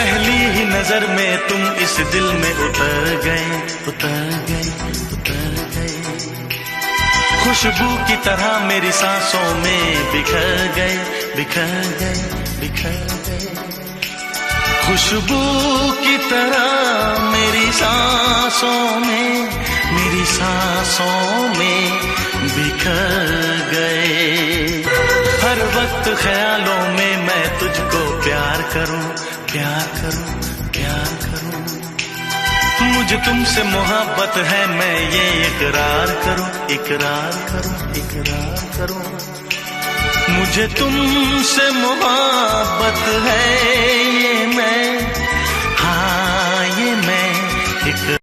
पहली ही नजर में तुम इस दिल में उतर गए, उतर गए, उतर गए। खुशबू की तरह मेरी सांसों में बिखर गए, बिखर गए, बिखर गए। खुशबू की तरह मेरी सांसों में, मेरी सांसों में बिखर गए। हर वक्त ख्यालों में मैं तुझको प्यार करूं, प्यार करूं, प्यार करूं। मुझे तुमसे मोहब्बत है, मैं ये इकरार करूं, इकरार करूं, इकरार करूं। मुझे तुमसे मोहब्बत है, ये मैं, हाँ ये मैं इकरार।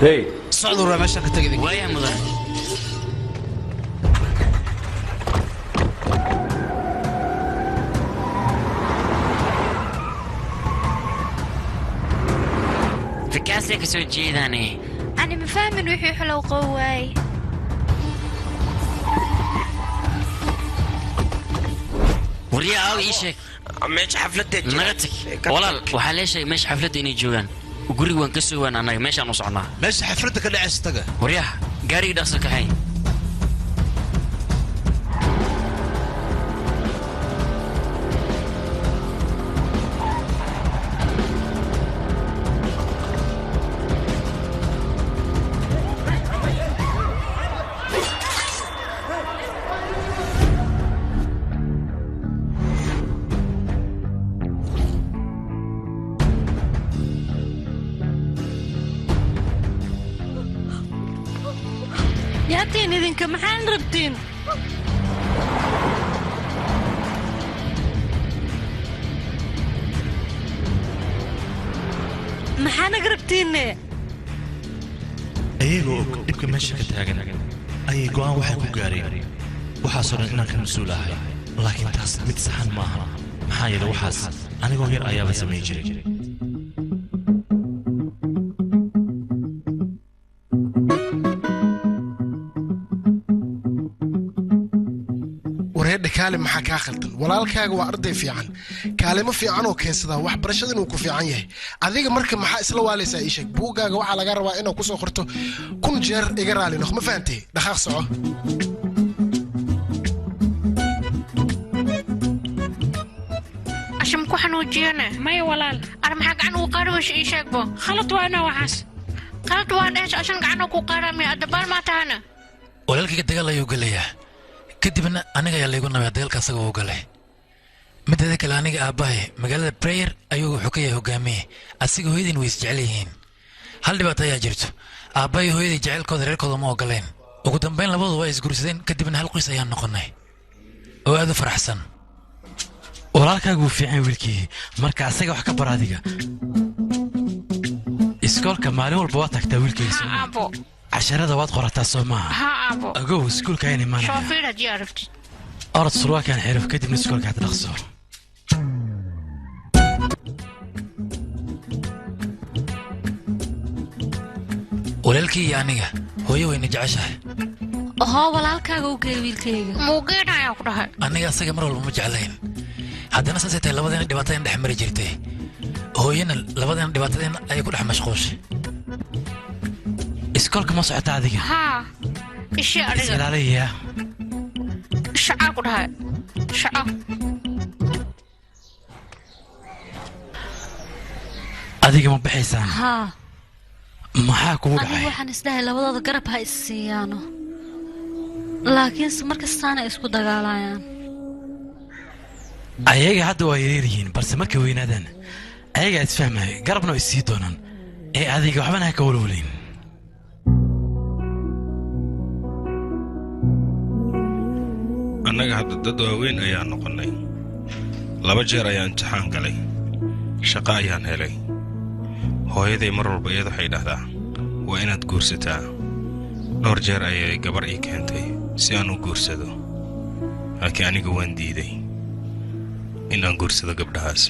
Hey, صعدوا ماشي كتجدي ويا مدن في كاسك سوجي ذاني أنا مفهم إنه يحيح لو قواي وريا أو إيشك ماشي حفلتك نغتك والله وحليش ماشي حفلتي إني جوان وقولي وين كسوان أنا ماشي أنا صعنا ماشي حفلتك اللي عايز وريا قاري داسك هاي ياتين إذنك محان ربتين محان قربتين ayagoo og dhibka meesha ka taagan ayay go'aan waxay ku gaareen waxaasoo dhan inaan ka mas-uul ahay laakiin taas mid saxan maaha maxaa yeele waxaas anigoo yar ayaaba samayn jiray كالم محاكا خلطن walaalkaaga waa arday fiican kaalimo fiican oo keensada wax barashada inuu ku fiican yahay adiga marka maxaa isla waalaysaa ii sheeg buugaaga waxa laga rabaa inuu ku soo qorto kun jeer iga raali noq ma fahamtay dhaqaaq soco عشان كو حنوجينا ما يولال انا محق عنو قارو ايش ايشك بو خلط وانا وحاس خلط وانا ايش عشان عنو كو قارمي ادبال ما تانا walaalkayga dagaal ayuu galayaa kadibna aniga ayaa laygu nabay dagaalka asaga uu galay midda kale aniga aabahay magaalada prayer ayuu wuxuu ka yahay hogaamiye asiga hooyadin way isjecel yihiin hal dhibaato ayaa jirto aabahay hooyadii jecelkooda reerkooda ma ogoleen ugu dambeyn labadu waa isguursadeen kadibna hal qoys ayaan noqonay oo aad u faraxsan walaalkaagu wuu fiican wiilkii marka asaga wax ka bar adiga iskoolka maalin walba waa tagtaa wiilkaysa abo casharada waad qorataa soo maaha ها ابو agow iskoolka ayaan imaanaya شوفي رجي عرفتي orod surwaalkaan xirif kadibna iskoolka had dhaqso walaalkii iyo aniga hooyo wayna jeceshahay hoo walaalkaaga u geey wiilkayga muugeena ayaa ku dhahay aniga asaga mar walba ma jeclayn haddana saasay tahay labadeena dhibaatadeen dhex mari jirtay hooyana labadeena dhibaatadeen ayay ku dhex mashquushay iskoolka ma socota adiga haa ishii adiga ilaaliya shacaa ku dhahay shaca adiga ma baxaysaan haa maxaa kugu anigu dhacay waxaan isdhahay labadooda garab ha is siiyaano laakiinse markastaana isku dagaalayaan ayaga hadda waa yareer yihiin balse markay weynaadaan ayagaa isfahmaya garabna way sii doonaan ee adiga waxbana ha ka walwalayn annaga hadda dad waaweyn ayaan noqonnay 2 jeer ayaan imtixaan galay shaqo ayaan helay hooyaday mar walba iyadu waxay dhahdaa waa inaad guursataa dhowr jeer ayay gabar ii keentay si aan u guursado laakiin aniga waan diiday inaan guursado gabdhahaas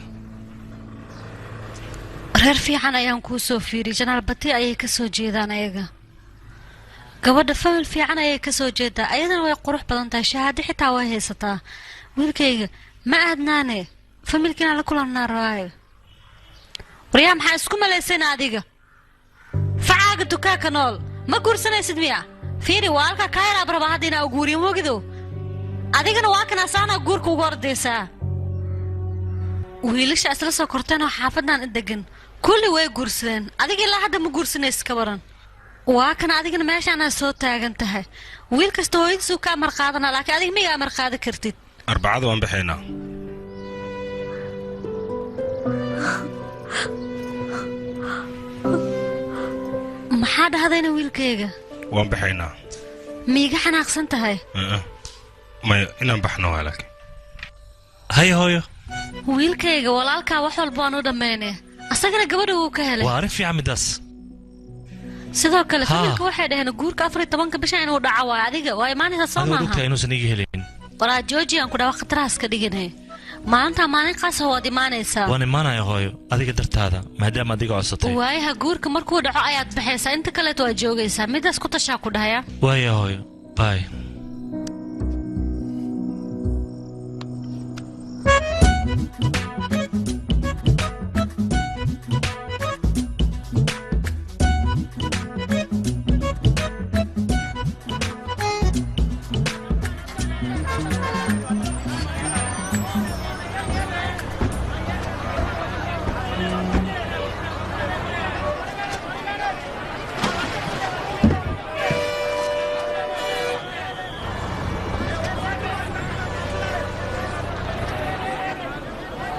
reer fiican ayaan kuu soo fiiriyey janaal bati ayay ka soo jeedaan ayaga gabadha famil fiican ayay ka soo jeedaa ayadana way qurux badan tahay shahaado xitaa way haysataa wiilkayga ma aadnaane familkiina la kulannaa rabaayo waryaa maxaa isku malaysayna adiga facaaga dukaanka nool ma guursanaysid miya fiiri waa halkaa kaayaraab raba hadda inaa guuriyo mogido adigana waa kan asaanaa guurka ugu ordaysaa wiilasha isla soo korteen oo xaafaddan degan kulli way guursadeen adiga ilaa hadda ma guursanaysid ka waran waa kan adigana meeshaanaa soo taagan tahay wiil kasta hooyadiisuu ka amar qaadanaa laakiin adiga miga amar qaadan kartid arbacada waan baxaynaa maxaa dhahdayna wiilkayga waan baxaynaa miiga xanaaqsan tahay maya inaan baxno waa laakiin haya hooyo wiilkayga walaalkaa wax walba waan u dhammaynaya asagana gabadha wuu ka helay waa arrin fiican midaas sidoo kale familka waxay dhaheen guurka 14 bisha inuu dhaco waayo adiga waa imaanaysaa soo maaha adugta inuusan iga helin walaa georgian ku dhawa khatarahaas ka dhiganay maalintaa maalin qaasa waad imaanaysaa waan imaanaya hooyo adiga dartaada maadaama adiga codsatay waayaha guurka markuu dhaco ayaad baxaysaa inta kaleet waad joogaysaa midaas ku tashaa ku dhahaya waaya hooyo baay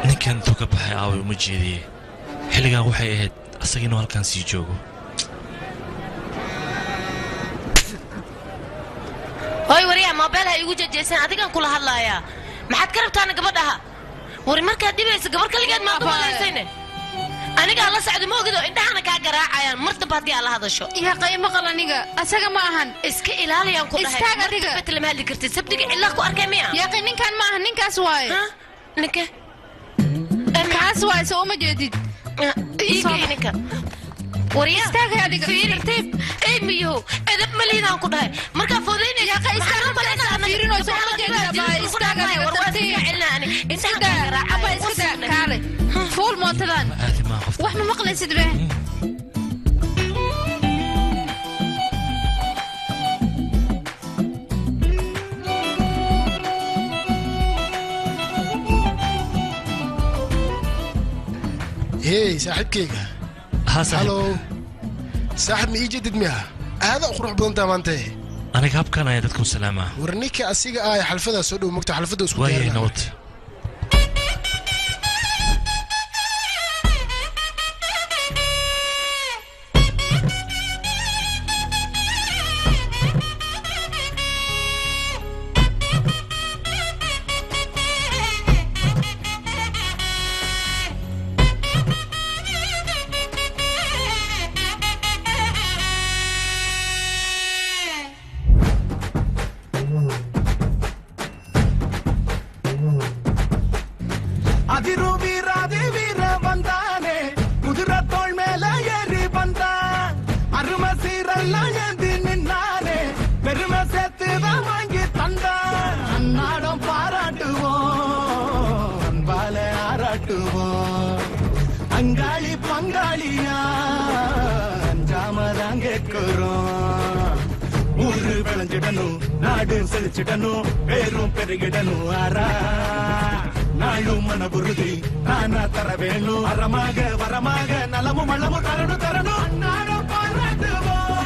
ninkan intuu ka baxay aaway uma jeediyey xilligan waxay ahayd asaga inuu halkan sii joogo hooy wariyaa moobeelha igu jejeeseen adigaan kula hadlaayaa maxaad ka rabtaana gabadhaha wari markaad dhibaysa gabar kaligeed maad u malaysayne anigaa la socda ma ogido indhahana kaa garaacayaan mar damba haddii aad la hadasho yaa qaymo qal aniga asaga ma ahan iska ilaaliyaan ku dhahay istaag adiga bet lama hadli kartid sabdiga cilaa ku arkay miya yaaqi ninkan ma ahan ninkaas waaye ninka kaas waaye soo uma jeedid iigay ninka wariyaa istaagay adiga tartiib ey miyahow edab maliidaan ku dhahay markaa foodaynaya yaaqi istaaga badanaa fiirino soo uma jeedid abaa istaag adiga tartiib istaga abaa iska kaale fuul mootadan wax ma maqlaysid be هي صاحب كيكا ها صاحب هلو صاحب ما يجي دميها هذا قروح بدون تامانته أنا كاب كان يدكم سلامة ورنيك أسيقا آية حلفدا سودو مكتا حلفدا وسكو وين نوت விளைஞ்சிடனு நாடு செழிச்சிடனு பேரும் பெருகிடனு ஆரா நாளும் மன உறுதி நானா தர வேணும் வரமாக நலமும் வளமும் தரணும் அன்னாரம் பாராட்டுவோம்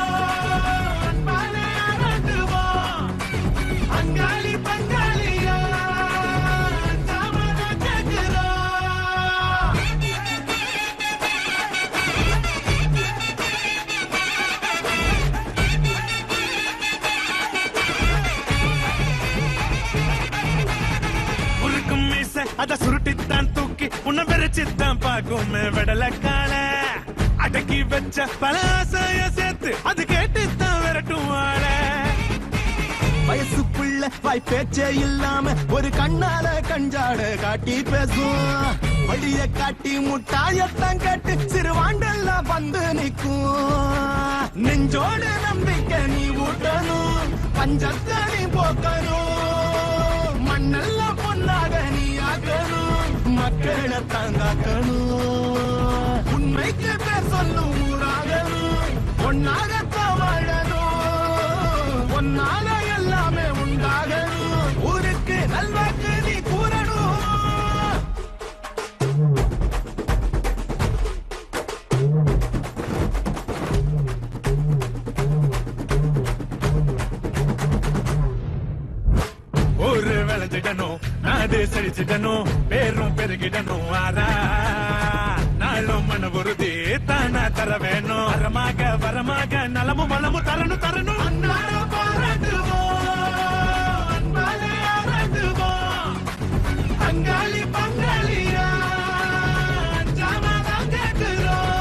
அன்பாலே ஆராட்டுவோம் அங்காளி பங்காளியா தாமரை கேட்கிறோம் அத சுருட்டித்தான் தூக்கி உன்னை வெறிச்சித்தான் பாக்கும் விடலக்கால அடக்கி வச்ச பல ஆசைய சேர்த்து அது கேட்டுத்தான் விரட்டும் ஆள வயசுக்குள்ள வாய் பேச்சே இல்லாம ஒரு கண்ணால கஞ்சாட காட்டி பேசும் வழிய காட்டி முட்டாயத்தான் கேட்டு சிறுவாண்டெல்லாம் வந்து நிற்கும் நெஞ்சோடு நம்பிக்கை நீ ஊட்டணும் பஞ்சத்தை நீ போக்கணும் மண்ணெல்லாம் பொன்னாக நீ ஆக்கணும் மக்களை தாங்காக்கணும் உண்மைக்கு பேர் சொல்லும் ஊராகணும் ஒன்னாகத்தான் வாழணும் ஒன்னால எல்லாமே உண்டாகணும் ஊருக்கு நல்வாக்கு நீ கூறணும் ஊரு விளைஞ்சிடணும் நாடு செழிச்சிடணும் பேரும் பெருகிடணும் ஆரா நாளும் மன உறுதி தானா தர வேணும் வரமாக நலமும் வளமும் தரணும் அன்னாரம் பாராட்டுவோம் அன்பாலே ஆராட்டுவோம் அங்காளி பங்காளியா அஞ்சாமதான் கேட்கிறோம்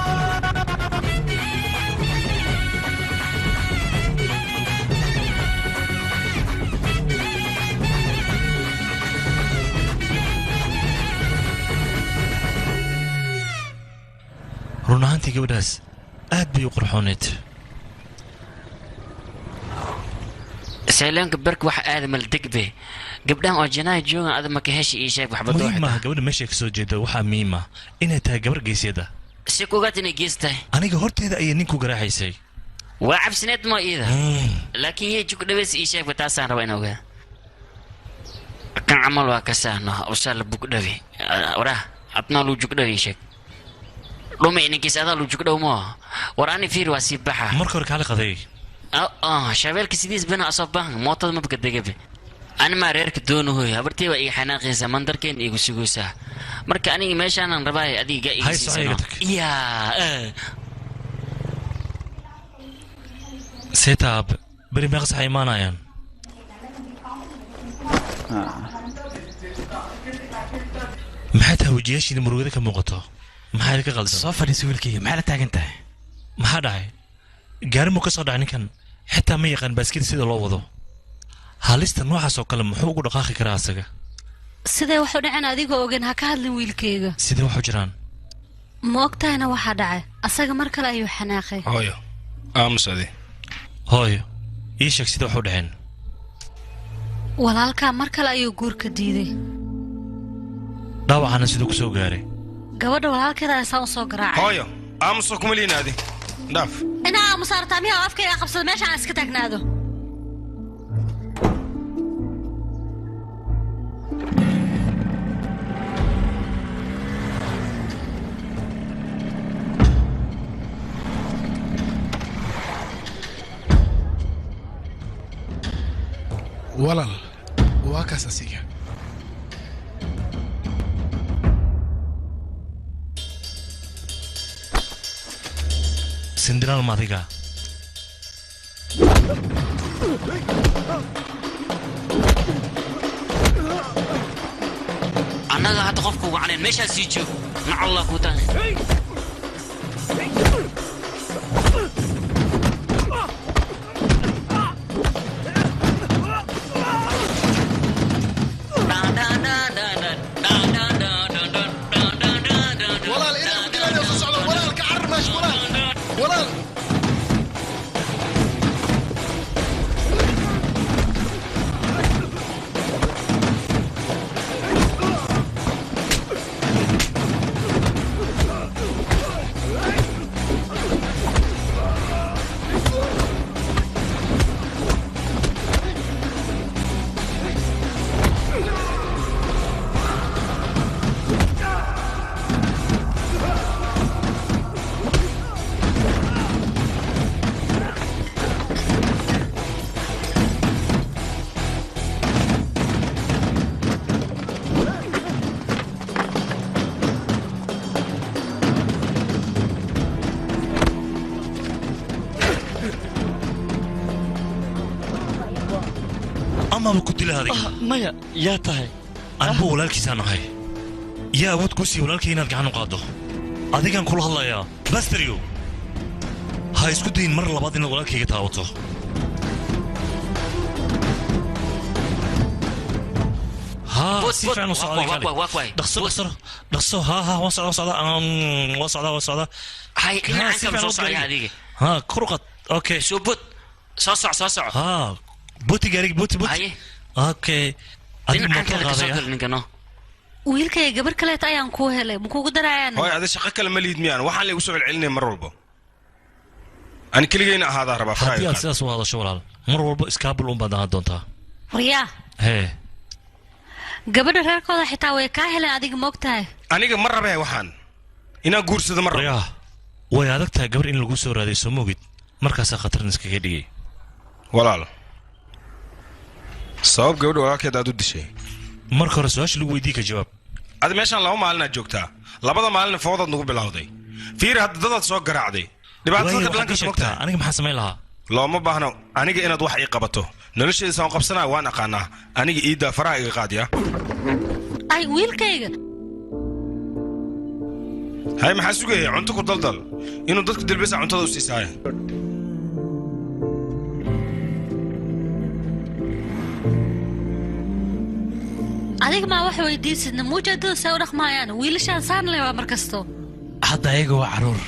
run ahaantii gabadhaas aad bay u qurxooneed سيلانك برك واحد آدم الدقبة قبلهم أجناي جون هذا ما كهش إيشك وحبة muhiim maaha gabadha meeshay ka soo jeeda waxaa muhiim ah inay tahay gabar geesyada سيكوغات إني جيسته aniga horteeda ayay ninku garaaxaysay وعب سنة ما إذا لكن هي جوك دبس إيشك بتاسان روينا وجا كان عمل وكسانه وصل بوك دبي وراه أتنا لو جوك دبي إيشك لومي إني كيس هذا لو جوك دوما وراني فير واسيب بحا marka hore kaala qaday شباب كسيديس بنا أصابان موطد ما بقدر جبه أنا ما ريرك دونه هو هبرتي وإي حناقي زمان دركين إيجو سجوسه مركا أنا ماشي أنا رباي أدي جاي هاي صعيدتك يا seetaab beri meeqas waxay imaanayaan maxay tahay wejiyaashiina murugada ka muuqato maxaa idinka qaldan soo fadhiisa wiilkayga maxaa la taagan tahay maxaa dhacay gaari muu ka soo dhacay ninkan xitaa ma yaqaan baaskil sida loo wado halista noocaas oo kale muxuu ugu dhaqaaqi karaa asaga sidee wax u dhaceen adigoo ogen ha ka hadlin wiilkayga sidee wax u jiraan ma ogtahayna waxaa dhacay asaga mar kale ayuu xanaaqay hooyo aamus adi hooyo ii sheeg sida wax u dhaceen walaalkaa mar kale ayuu guurka diiday dhaawacana siduu ku soo gaaray gabadha walaalkeeda ayaa saan u soo garaacay hooyo aamuso kuma liinaadi dhaaf inaa aamusaartaa miyaa afkayga qabsada meesha aan iska taagnaado walaal waa kaas asiga sindiraal madiga annaga hadda qofku wacneen meeshaa sii joog maca allah ku tahay amaaba ku dila adiga maya yaa tahay anbu walaalkiisaan ahay yaa awood ku sii walaalkii inaad gacan u qaaddo adigaan kula hadlayaa basterio ha isku dayin mar labaad inaad walaalkayga taawato ها سيفعل دخسو ها وصعد هاي انا عنك وصعد هذيك ها كرقت اوكي شو بوت صوصع ها بوتي قاريك بوتي اوكي wiilkay gabar kaleeta ayaan ku helay ma kugu darayaan hooy ada shaqo kale ma liid miyaan waxaan la igu soo celcelinay mar walba aan kaligeena ahaada rabaa faraayo haddii sidaas u hadasho walaal mar walba iskaabul un baad ahaan doontaa waryaa hee gabadha reerkooda xitaa way kaa heleen adiga moogtahay aniga ma rabee waxaan inaan guursado ma rabo way adag tahay gabar in lagu soo raadiyo soo moogid markaasaa khatarna iskaga dhigay walaal sabab gabadha walaalkeed aad u dishay marka hore su-aasha lagu weydiiye ka jawaab adi meeshaan 2 maalin aad joogtaa 2 maalin foodaad nagu bilowday fiir hadda dadaad soo garaacday dhibaatada blanka moogtaa aniga maxaa samayn lahaa looma baahno aniga inaad wax ii qabato nolosheeda saan qabsanaa waan aqaanaa aniga iida faraha iga qaadiya ay wiilkayga hay maxaa sugaya cunto ku daldal inuu dadku dilbisa cuntada u siisaay adiga ma wax weydiisidna muujadada soo dhaqmaayaan wiilashaan saan leeyaa markasto hadda ayaga waa caruur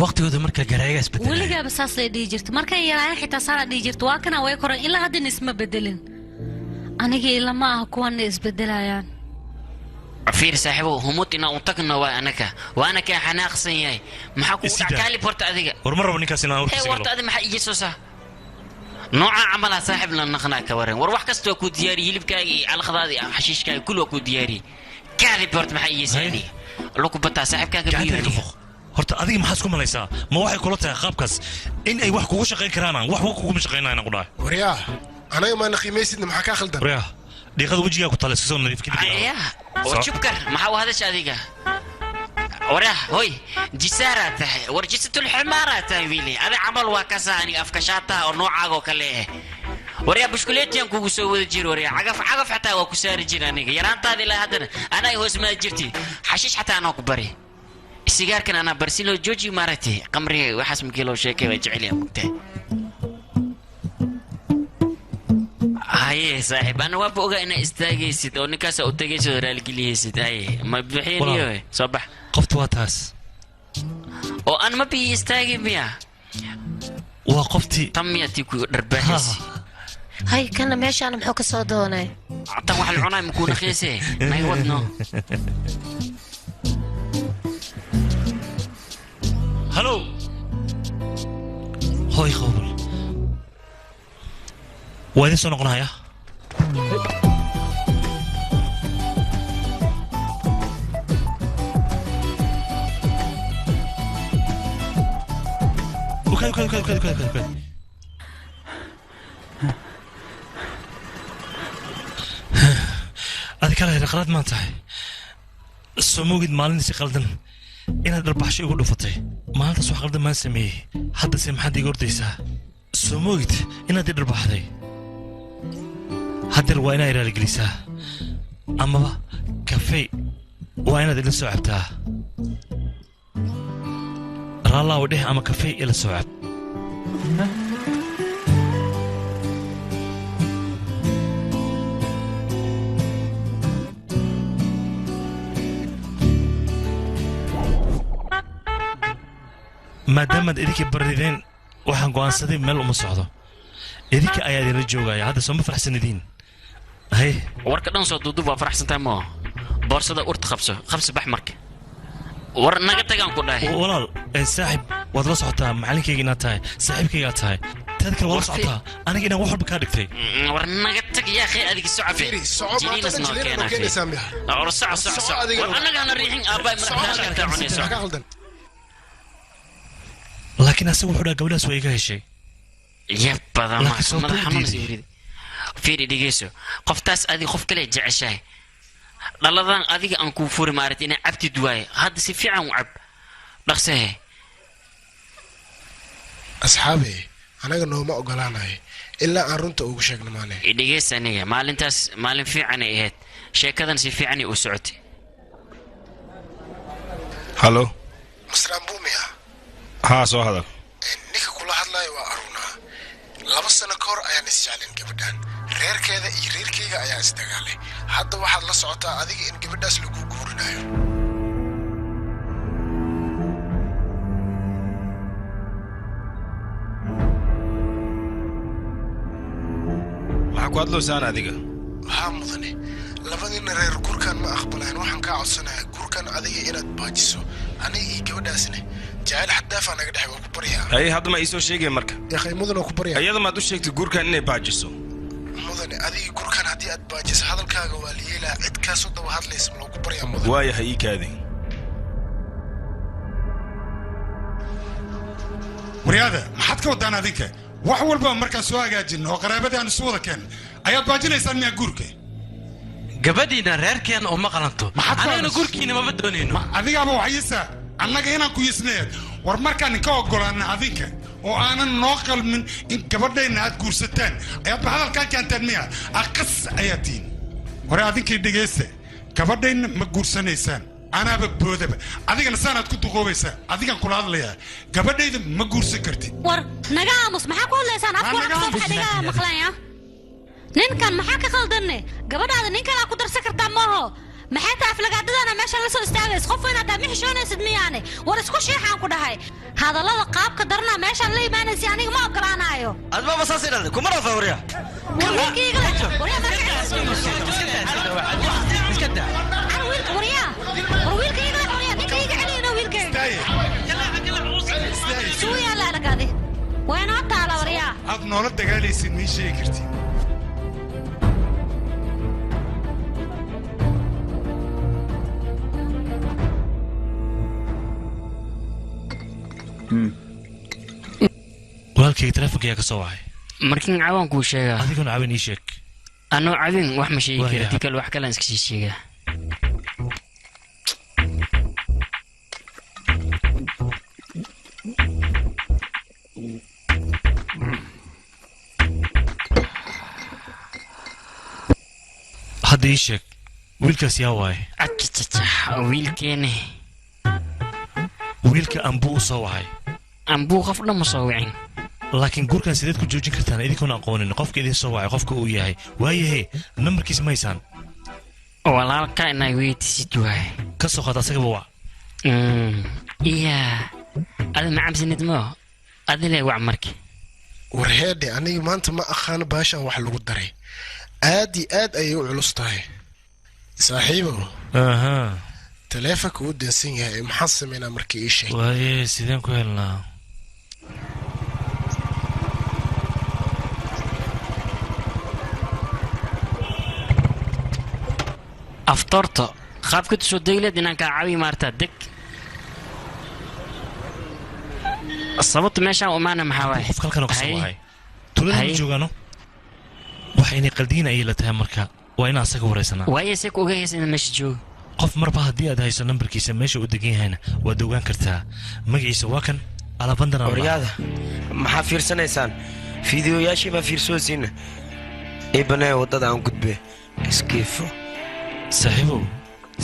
waqtigooda marka garaaga isbedelay weligaa basaas ay dhigi jirto markay yaraan xitaa saan dhigi jirto waa kana way koran ilaa hadda isma bedelin aniga ila ma ah kuwan isbedelayaan fiir saaxiibo humudina uu tagno waa anaka waana ka xanaaqsan yahay maxaa ku dhacay porta adiga war marba ninkaas inaan urkiisa porta adiga maxaa ijiso sa nooca amala saaxiib la naqna ka waran war wax kasto ku diyaari hilibkaaga alkhadaadi xashiishkaaga kullu ku diyaari kaali porta maxaa ijisaadi loo ku bataa saaxiibkaaga biyo horta adiga maxaa isku malaysaa ma waxay kula tahay qaabkaas in ay wax kugu shaqayn karaan wax kugu shaqaynayna qudhaa waryaa anaga ma naqiimaysidna maxaa ka khaldan waryaa dhiiqada wajiga ku talees soo nadiif kidib وشبكر ما هو هذا شاديقة وراه هوي جسارة ورجسة الحمارة تاويلي هذا عمل وكساني أفكشاتها أو نوع عاقو كليه وريا بشكليتي أنكو سووا الجير وريا عقف حتى وكسار الجيراني يران تادي لا هذا أنا يهوز ما جرتي حشيش حتى أنا كبري السيجار كان أنا برسيلو جوجي مارتي قمري وحسم كيلو شيكي وجعلي أمكتي هاي صاحب أنا وابقى أنا استاجيسيد أو نكاسة أتجيسيد رالجليسيد هاي ما بحيني صباح قفت واتاس أو أنا ما بي استاجي بيا وقفتي تميتي كو رباحس هاي كنا ماشي أنا محوك صادوني عطا واحد العناي مكون خيسي ما يودنا هلو هاي خبر وين سو نقنايا اوكي هذا كله قرات ما انتهي السموجد مالني قلدن inaad darbaaxsho igu dhufatay maalintaas wax qaldan maan sameeyey haddase maxaad iga ordaysaa soo moogid inaad i dharbaaxday haddeer waa inaa iraaligelisaa amaba kafey waa inaad ila soo cabtaa raallaawa dheh ama kafey ila soo cab maadaamaad idinka barideen waxaan go'aansaday meel uma socdo idinka ayaa idinla joogaya hadda soo ma faraxsanidiin hay warka dhan soo duuduub waa faraxsantahay moo boorsada urta qabso bax marka war naga tagaan ku dhahay walaal saaxib waad la socotaa macalinkayga inaad tahay saaxiibkaygaad tahay tad kale waad la socotaa aniga inaan wax walba kaa dhigtay war naga tag yaa khayr adiga socafe jiliinas noo keenaa war soco war annagaana riixin aabbaay markaa ka cunayso laakiin asagu wuxuu dhaha gabadhaas waa iga heshay yab badan madax xanuun sii wrid fiiri dhigeyso qoftaas adiga qof kale jeceshahay dhaladan adiga aan kuu furi maarat inay cabtid waaye hadda si fiican u cab dhaqsahe asxaabi anaga nooma ogolaanayo ilaa aan runta ugu sheegno maane dhegeysta aniga maalintaas maalin fiican ay ahayd sheekadan si fiican u socotay hallo masraan buumiya haa soo hadal ninka kula hadlayo waa aruna 2 sano ka hor ayaan isjeclin gabadhan reerkeeda iyo reerkeyga ayaa isdagaalay hadda waxaad la socotaa adiga in gabadhaas lagu guurinayo maxaa ku hadlaysaan adiga haa mudane labadina reer gurkan ma aqbalaan waxaan kaa codsanayaa gurkan adiga inaad baajiso aniga iyo gabadhaasna jacayl xaddaafaa naga dhexe waa ku baryaa haye hadda ma iisoo sheegaya marka yaakhay mudane ku baryaa iyada maad u sheegtay gurkan inay baajiso mudane adiga gurkan haddii aad baajiso hadalkaaga waa la yeelaa cid kaasoo daba hadlaysa ma loogu baryaa mudane waayahay ii kaadi waryaada maxaad ka wadaan adinka wax walba markaan soo hagaajinno oo qaraabadii aan isu wada keenno ayaad baajinaysaan miyaa guurka gabadhiina reerkeen oo ma qalanto anagana gurkiina maba doonayno adigaaba waxyisaa annaga inaan ku yisnayeed war markaan inka ogolaana adinka oo aanan noo qalmin in gabadhayna aad guursataan ayaadba hadalkaa keentaan miya aqas ayaa tihin hore adinkii dhegaysta gabadhayna ma guursanaysaan anaaba boodaba adigana saanaad ku duqoobaysaa adigaan kula hadlayaa gabadhayda ma guursan kartid war naga aamus maxaa ku hadlaysaan afku aqsan xadigaa maqlaaya ninkan maxaa ka khaldanne gabadhaada nin kale ku darsan kartaa maaho maxay tahay aflagaadadana meesha la soo istaagays qof inaad tahay mixishoonaysid miyaane war isku sheexaan ku dhahay hadallada qaabka darna meesha la imaanaysi aniga ma ogolaanayo adba basaas ilaa kuma rafa wariya wiilkayga wariya iska daa wariya wiilkayga wariya ninkayga celina wiilkayga suu yaala lagadi wayna taala wariya aad noola dagaalaysid ma sheegi kartid walaalkayga teleefonka ka soo wacay markiin cawaan kuu sheegaa adiguna caawin ii sheeg anoo caawin wax ma sheegi kara tikal wax kale aan iska sii sheegaa hadda ii sheeg wiilkaas yaa waaye wiilkeene wiilka ambuu u soo wacay ambuu qof dhan ma soo wicin laakiin gurkan sideed ku joojin kartaan idinkoon aqoonin qofka idin soo wacay qofka uu yahay waayahe nambarkiisa ma haysaan walaalka inay weydiisid waaye ka soo qaad asagaba wac iya adi ma cabsinid moo adile wac marki warheedhe aniga maanta ma aqaano baashaan wax lagu daray aad iyo aad ayay u culus tahay saaxiibow taleefonka uu dansan yahay maxaan sameynaa markii ii sheeg waaye sideen ku helnaa aftorto qaabka tusoo degleed inaan kaa caawi maartaa deg sababta meeshaan umaana maxaa waaye qof kalkan ka soo wacay tulada ma joogaano waxa inay qaldiin ayay la tahay marka waa inaan asaga waraysanaa waaye se ku ogahaysa in meesha joogo qof marba haddii aad hayso nambarkiisa meesha uu degan yahayna waad ogaan kartaa magaciisa waa kan alabandana waryaada maxaa fiirsanaysaan fiidiyoyaashii baa fiirsoosiina ii banee waddada aan gudbe iskiifo saaxiibow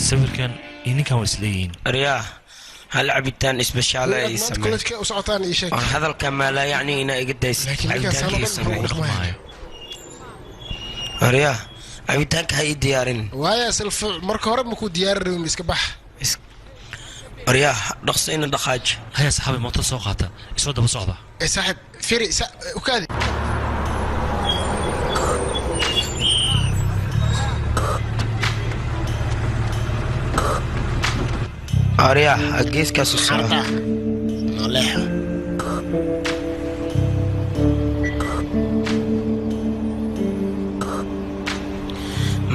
sawirkan iyo ninkan waa isleeyihiin aryaa hal cabitaan isbashaala ay sameeyeen hadalka maala yacni inaa iga daysid cabitaankii sameeyo aryaa cabitaanka ha ii diyaarin waaya silfa marka hore makuu diyaarin iska bax aryaa dhaqso ina dhaqaaj haya saxaabi mooto soo qaata isoo daba socda saaxib firi ukaadi aryaa geeskaas u socda noleexa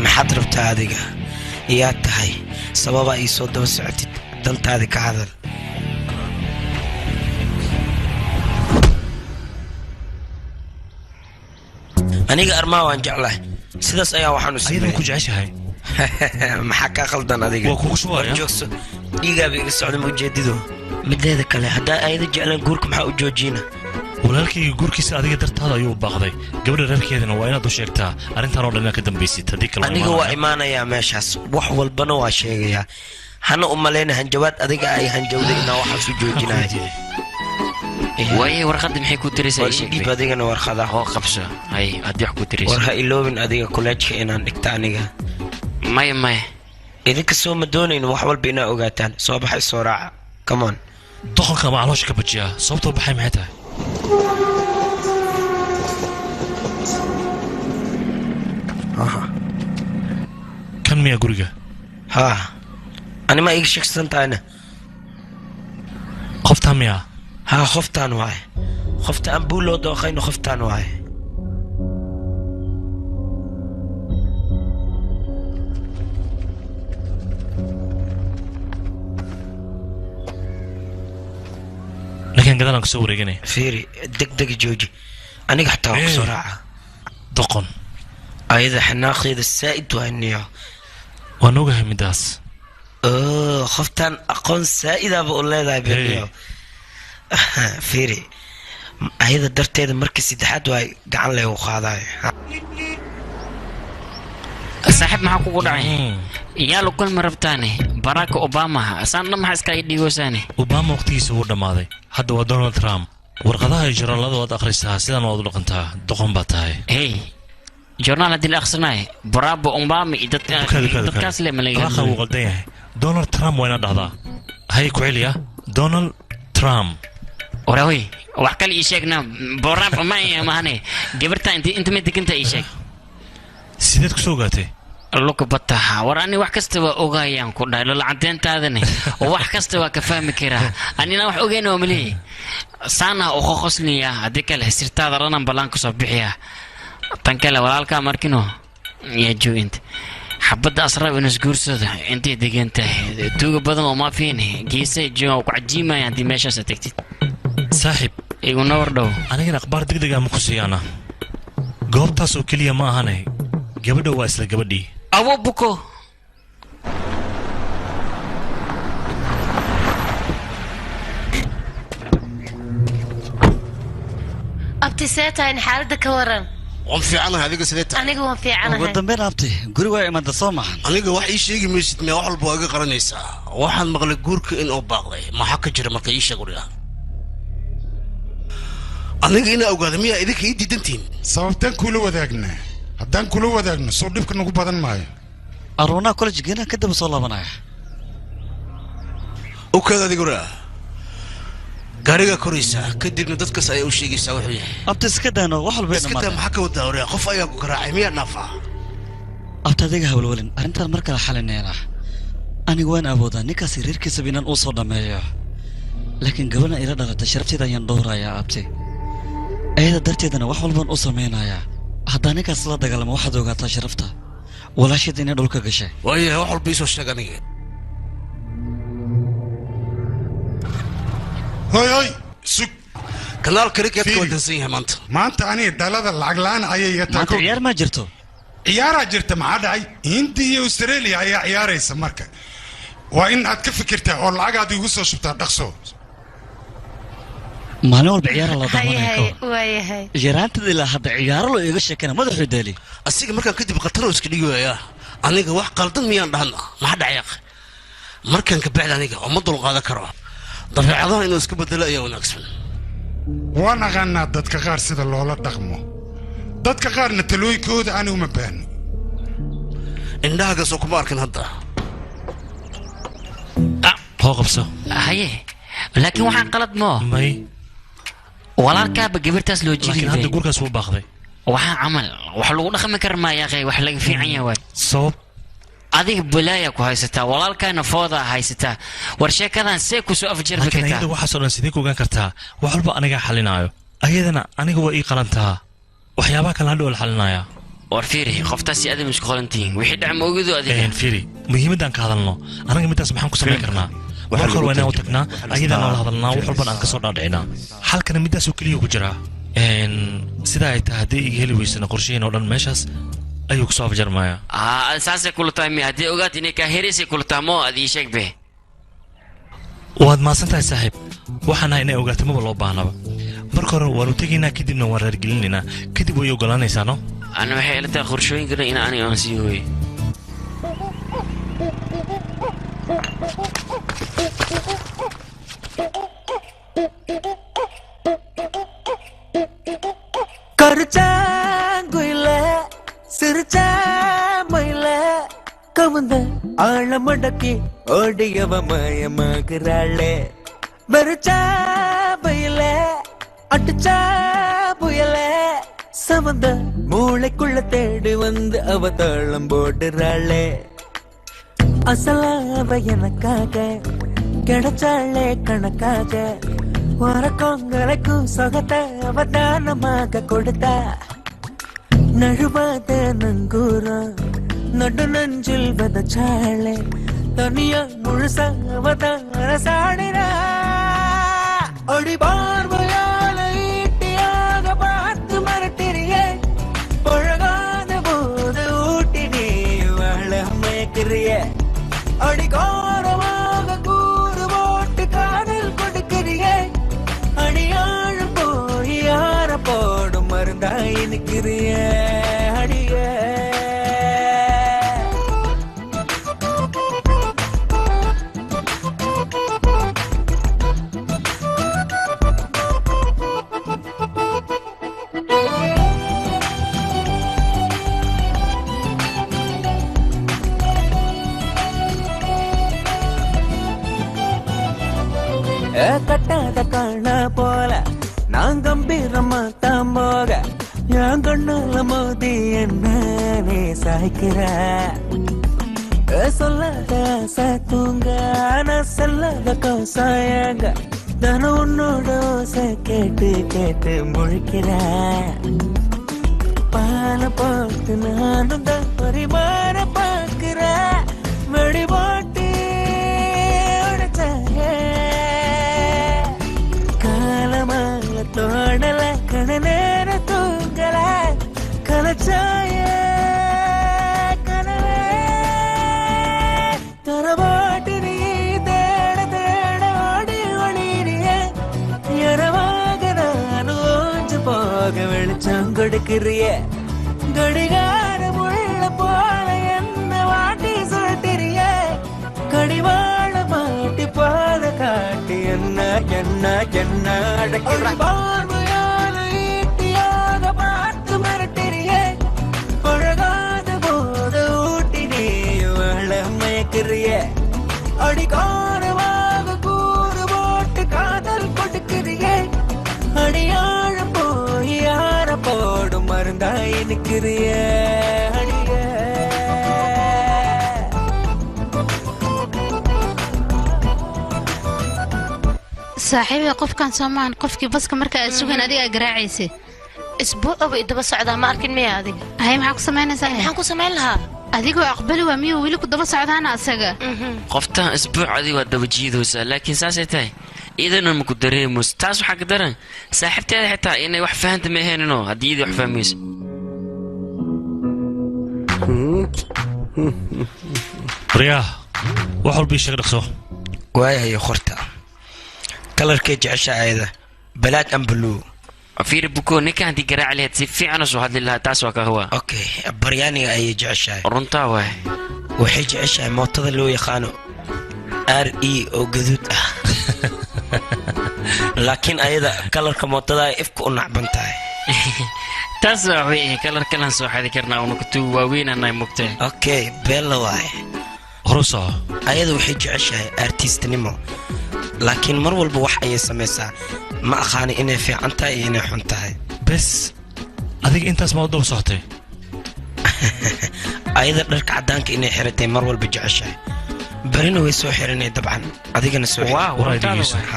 maxaad rabtaa adiga yaa tahay sababa ii soo daba socotid dantaadi ka hadal aniga armaa waan jeclahay sidaas ayaa waxaan u siiyay ku jeceshahay maxaa ka qaldan adiga waa kugu shubaaya joogso dhiigaaba iga socda ma ujeedido mideeda kale haddaa ayada jeclaan guurka maxaa u joojina walaalkayga guurkiisa adiga dartaada ayuu baaqday gabadha reerkeedana waa inaad u sheegtaa arrintan oo dhan inaad ka dambaysid haddii kale aniga waa imaanayaa meeshaas wax walbana waa sheegayaa hana u malayna hanjabaad adiga ay hanjawday inaa waxaas u joojinaya waaye warqadda maxay ku diraysaa ii sheeg dhiib adigana warqada oo qabso hay haddii wax ku diraysa war ha iloobin adiga kuleejka inaan dhigta aniga maya idinka soo ma doonayno wax walba inaa ogaataan soo baxay soo raaca come on doqonka ma caloosha ka bajiya sababtoo baxay maxay tahay kan miya guriga haa anima iga shaksan tahayna qoftaan miya haa qoftaan waaye qofta aan buuloo dooqayno qoftaan waaye laakiin gadaalaan kusoo wareeganay fiiri degdeg jooji aniga xataa waa kusoo raaca doqon ayada xanaaqeeda saa'id waaniyo waan ogahay midaas qoftaan aqoon saa'idaaba u leedahay beniyo fiiri ayada darteeda markii saddexaad waay gacan leegu qaadayo saaxiib maxaa kugu dhacay yaa la kulmi rabtaane barack obama saanna maxaa iska dhiigoosaane obama waqtigiisa wuu dhammaaday hadda waa donald trump warqadaha iyo joornaalada waad akhrisaa sidaan waad u dhaqantaa doqon baa tahay hey joornaal haddii la akhrisanayo barack obama iyo dadkaas le malaga wuu qaldan yahay donald trump waa inaad dhahdaa hay ku celiya donald trump waraawey wax kale ii sheegna barack obama mahane gabarta inta ma deganta ii sheeg sideed kusoo ogaatay luka bataha war ani wax kasta waa ogaayaan ku dhahay lola cadeyntaadani wax kasta waa ka fahmi karaa anina wax ogeyna waa maleey saana u qoqosliya haddii kale sirtaada ranan balaan kasoo bixiya tan kale walaalkaa markino yaa joogint xabadda asraab inus guursada intay degan tahay tuuga badan oo maafiine geesay jooga ku cajiimaya haddii meeshaas tagtid saaxiib iguna war dhow anigana akhbaar degdeg ah ma ku siiyaana goobtaas oo keliya ma ahanay gabadha waa isla gabadhii awo buko abti seetayn xaaladda ka waran waan fiicanahay adiga sidee aniga waan fiicanahay ugu dambeyn abti guri waa imaada soo maxan aniga wax ii sheegi maysid mee wax walba waa iga qaranaysaa waxaan maqlay guurka in uu baaqday maxaa ka jira marka ii sheeg uriga aniga inaa ogaada miyaa idinka ii diidantiin sababtaan kula wadaagna haddaan kula wadaagno soo dhibka nagu badan maayo aruunaa kolejgeena kadaba soo laabanaya okaad adiga uriga gaariga koraysa kadibna dadkaas ayaa u sheegaysaa wuxuu yahay abta iska daano wax walba iska daa maxaa ka wadaa uriga qof ayaa ku garaacay miyaa naafaa abta adiga hawlwalin arrintaan mar kale xalinayna anigu waan awoodaa ninkaasi reerkiisaba inaan uu soo dhammeeyo laakiin gabadha ila dhalatay sharafteeda ayaan dhowrayaa abti ayada darteedana wax walbaan u samaynayaa haddaa ninkaas la dagaalamo waxaad ogaataa sharafta walaasheed inay dhulka gashay waayahay wax walba iisoo sheeg aniga hoy sug kanaal karikeedka waa dansan yahay maanta aniga dhalada lacag la-aan ayay iga maanta ciyaar ma jirto ciyaaraa jirta maxaa dhacay hindi iyo australia ayaa ciyaaraysa marka waa in aad ka fikirtaa oo lacagaad igu soo shubtaa dhaqso maalin walba ciyaara la daawanaya waayahay yaraantada ilaa hadda ciyaaro loo iga sheekana madaxu daali asiga markaan kadib qataroo iska dhigi waayaa aniga wax qaldan miyaan dhahna maxaa dhacay markaan ka bacda aniga oo ma dulqaadan karo dabeecadaha inuu iska bedelo ayaa wanaagsan waan aqaanaa dadka qaar sida loola dhaqmo dadka qaarna talooyinkooda ani uma baahno indhahagaasoo kuma arkin hadda hoo qabso haye laakiin waxaan qalad moo may walaalkaaba gabartaas loo laakiin hadda gurkaas wuu baaqday waxaa camal wax lagu dhaqmi kar maayaa qey wax laga fiican yahay waay sabab adiga balaaya ku haysataa walaalkaana fooda haysataa war sheekadan see kusoo afjarmi laakiin ayada waxaasoo dhan sidee ku ogaan kartaa wax walba anigaa xalinaayo ayadana aniga waa ii qalantaa waxyaabaha kale hadhow la xalinayaa war fiiri qoftaasi aad isku qolantiin wixii dhac ma ogido adiga fiiri muhiimadaan ka hadalno anaga midaas maxaan ku samayn karnaa marka hore waa inaan u tagnaa ayadana la hadalnaa wax walban aan ka soo dhaadhicinaa halkana midaasoo keliya ku jiraa sidaa ay tahay haddii iga heli weysana qorshahiin oo dhan meeshaas ayuu kusoo afjarmayaa saasay kula tahay mi haddii ogaad inay kaa heraysay kula tahay moo ad ii sheeg be waad maasan tahay saaxiib waxaan ahay inay ogaato maba loo baahnaba marka hore waanu tegaynaa kadibna waan reergelinaynaa kadib way ogolaanaysaano ana waxay ila tahay qorshooyinkana in aniga aan sii hooyo கவுந்த ஆழமடக்கி ஓடியவ மயமாகிறாளே வெறுச்சா பயில அட்டுச்சா புயல சமந்த மூளைக்குள்ள தேடி வந்து அவ தாளம் போடுறாளே அசலாவ எனக்காக கிடைச்சாளே கணக்காக வரக்கோங்கலைக்கும் சொகத்தை அவ தானமாக கொடுத்தா நழுவாத நங்கூரம் நடு நஞ்சில் வதச்சாளே தனியா முழுசா அவ அரசாடினா அடி பார்வையால ஈட்டியாக பார்த்து மறட்டிறியே பழகாத போது ஊட்டி நீ வாழ மயக்கிறியே அடி கோரமாக கூறு போட்டு காதல் கொடுக்கிறியே அடியாழ போய் யார போடும் மருந்தாய் நிற்கிறியே அடியே கட்டாத காண போல நான் கம்பீரமா தான் போக என் கண்ணால மோதி என்ன சாய்க்கிற சொல்லாத ஆசை தூங்க நான் சொல்லாத கோசாயங்க தானே உன்னோட ஓசை கேட்டு கேட்டு முழிக்கிற பால போட்டு நானும் தான் பரிமாற பார்க்கிற வெடி போட்டு தோணல கண நேர தூங்கல கலச்சாய கனவே தரவாட்டி நீ தேட தேட ஓடி ஒளிரிய இரவாக நான் ஓஞ்சு போக வெளிச்சம் கொடுக்கிறிய கடிகாரம் உள்ள போல என்ன வாட்டி சொல்லிறிய கடிவாள மாட்டி பாத காட்டி என்ன என்ன என்ன அடக்கிற பார்வையால ஈட்டியாக பார்த்து மிரட்டிறியே பழகாத போது ஊட்டி நீ வாழ மயக்கிறியே அடிகாரமாக கூறு போட்டு காதல் கொடுக்கிறியே அடியாழ போய் யார போடும் மருந்தாய் நிற்கிறியே அடியே saaxiibay qofkan Soomaan qofkii baska marka ay sugan adiga garaacaysi isbuuc oo idaba socda ma arkin miya adiga hay maxaa ku sameynaysaa maxaan ku sameyn lahaa adigoo aqbali waa miyo wili ku daba socdaana asaga qofta isbuuc adiga waa daba jiidaysa laakiin saasay tahay idana ma ku dareemo taas waxa ka daran saaxiibteeda xitaa inay wax fahanto ma heynino hadii wax fahmayso riyaa wax walba sheeg dhaqso waayahay qorta kalarkee jecesha ayada black and blue fiir buko ninka hadii garaac leed si fiican soo hadli lahaa taas waa ka hawa okay baryaaniga ay jeceshahay runta waay waxay jeceshahay mootada loo yaqaano RE oo gaduud ah laakiin ayada kalarka mootada ay ifku u nacban tahay taas waa kalar kalan soo xadi karnaa uu ku waaweynanay mugtay okay bella waay horusa ayada waxay jeceshahay artistnimo laakiin mar walba wax ay sameeysaa ma aqaan inay fiican tahay iyo inay xun tahay bas adiga intaas ma u daba socotay ayada dharka cadaanka inay xiratay mar walba jeceshahay barina way soo xiranay dabcan adigana soo xiray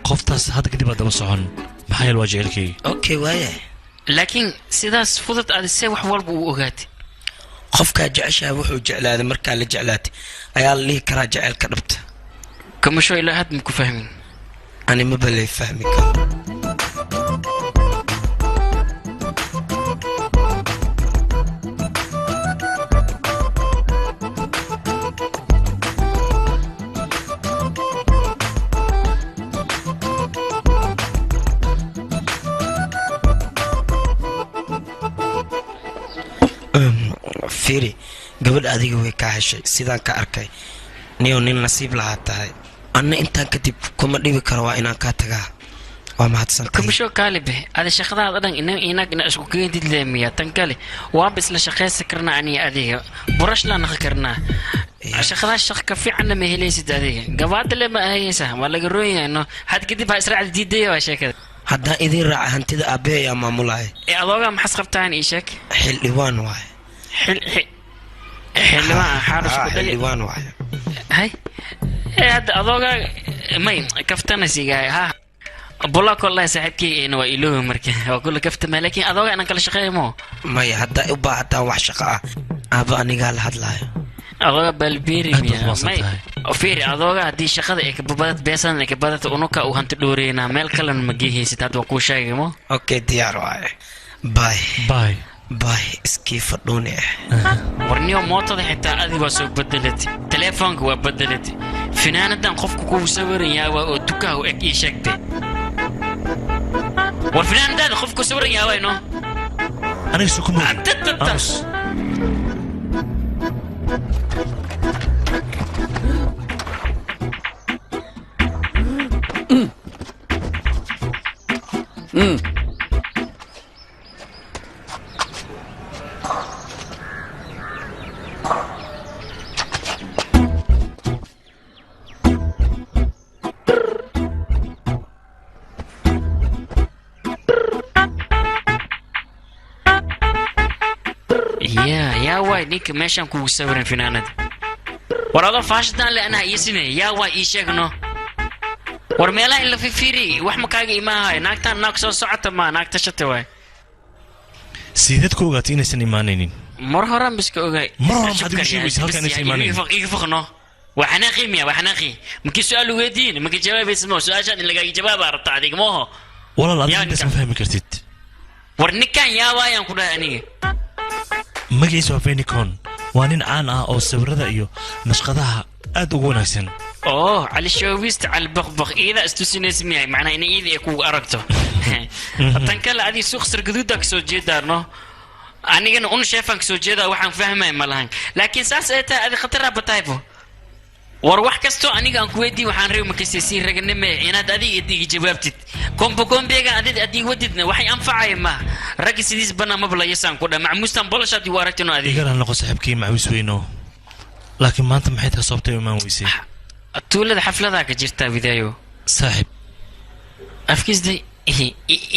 qoftaas hadda kadib daba socon maxay loo jecelkay okay waaye laakiin sidaas fudud aad si wax walba u ogaatay qofka jeceshahay wuxuu jeclaaday marka la jeclaatay ayaa la karaa jecelka dhabta كم شوي لا هاد مكو فاهمين أنا ما بلي فاهمك fiiri gabadh adiga way ka heshay sidaan ka arkay niyo nin nasiib lahaa tahay anna intaan kadib kuma dhibi karo waa inaan kaa tagaa waa mahadsantahay كمشو كالبه هذا الشخص هذا إنك نشكو كيدي لمية تنقلي وابس لشخص سكرنا عني أذيه برش لنا خكرنا الشخص هذا الشخص كفي عنا مهليس أذيه قبض اللي ما هي سهم ولا قرويه إنه حد كده بأسرع الجدية وشيء كذا haddaa idin raaca hantida aabbe ayaa maamulaya adooga maxas qabtaan ii sheeg xildhibaan waaye xildhibaan xaaris ku xildhibaan waaye hay hadda adooga may kaftana sigaay ha bolla kollay saaxiibkii in waa iloow markaa waa kullu kaftama laakiin adooga inaan kala shaqeeymo maya haddaa u baahataan wax shaqo ah aabba anigaa la hadlaayo adooga balbeeri may fiiri adooga haddii shaqada ay ka badad beesan ay ka badata unuka uu hanti dhooreena meel kalena ma geehaysid hadda waa kuu sheegaymo okay diyaar waaye bye iskii fadhuune warniyo mootada xitaa adi waa soo bedelati teleefoonka waa bedelati finaanadan qofku kuu sawiran yaawaa oo dukaha u eg ii sheegtay war finaanadaada qofku sawiran yaawaa ino aniga sukumo يا واي نيك ماشان كو سويرن فنانات ورا فاشدان لأنها يسمي يا واي يشجنو ورميلا إلا في فيري وح مكاجي ما هاي ناكتا ناكسو ساعة ما ناكتا شتوي سيدت كوغاتي نسن إيمانين مرهران بس كوغاي مرهران حد يشي بس هالك نسن إيمانين يفقنو وحناقي ميا وحناقي مكي سؤال ويدين مكي جواب اسمه سؤال عشان اللي جاي جواب عرفت عليك موه والله لا بس ما فاهم كرتيت ورنكان يا واي أنا كده أني magaciisa waa Fenicon waa nin caan ah oo sawirada iyo nashqadaha aad ugu wanaagsan على الشوبيست على البخبخ إذا استوسين اسمي معناه إن إذا يكون أركته تنكل هذه سوق سر جدودك سوجي دارنا أنا جن أنا شايفك سوجي دا وحن فاهمه ملهن لكن ساس إتا هذه خطرة بتايبه وروح كستو أنا جن كويدي وحن ريو مكسيسين رجل نمي أنا دادي إدي جوابتي كم بيجا أدي وددنا وحي أنفع ما رجل سيديس بنا مبلا يسان كده مع مستن بلش أدي وارتنا هذه يقال أنا قصة حبكي مع ويسوينو لكن ما أنت محيتها صوبتي وما ويسي تولد حفلة ذاك جرتا فيديو صاحب أفكيس دي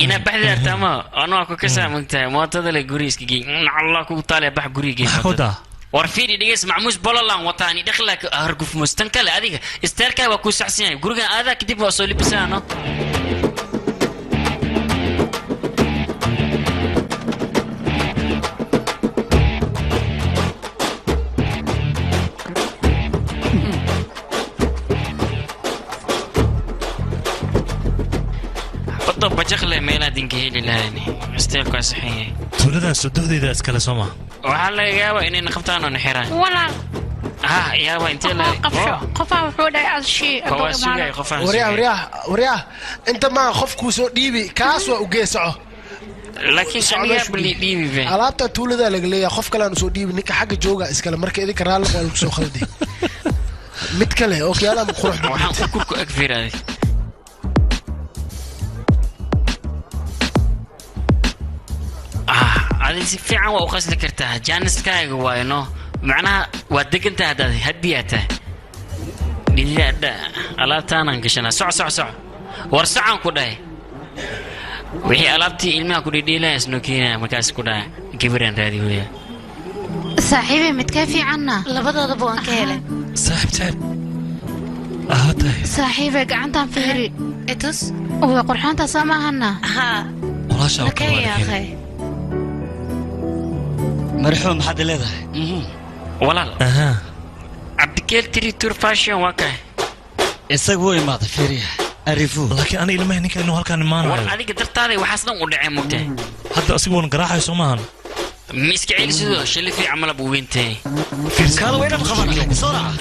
إنا بعد ارتما أنا أكو كسا مقتها ما تدل جوريس كي الله كو طالع بح جوري كي خدا ورفيدي ديس مع مش بلالان وطاني دخلك أرجف مستنكل هذيك استركا وكو سحسين جورجا هذا كتب وصولي بسانه طب بجخله ميلادين كهيلي لهاني استيقظ صحيح تولدها سدودي ذا اسكلا سوما وحلا يا اني نخبطان ونحيران ولا ها يا انت لا قفا وحودا الشيء وريا انت ما خفكو سو ديبي كاس وجيسعه لكن انا بلي ديبي في alaabta tuulada laga leeyahay qof kale aan soo dhiibin ninka xagga jooga iskala marka idin karaal waa lagu soo khalday mid kale oo kiyaala qurux waxaan ku agfiray هذه فعلا وأخذ ذكرتها جانس كاي واينو معناها ودك أنت هذا هديته لذا ألابتان انكشنا سع ورسعان كده وهي ألابتي إلما كده ديلا سنوكينا مكاس كده كبرين هذه ويا صاحبي متكافي عنا لبضة ضبوان كهلة صاحب صاحبي قعنتان فيري إتوس وقرحان تسامع هنا ها والله شاوك يا أخي مرحوم حد لذا ولا عبدكيل تري تور فاشن واكا اسقوا ما تفيري عرفوا لكن انا لما هنيك انه هلكان ما انا هذيك درتادي وحسن ودعي مقته حتى اسقون قراحه سومان مسك عيل شلي في عمل ابو بنتي كانوا وين الخبر بسرعه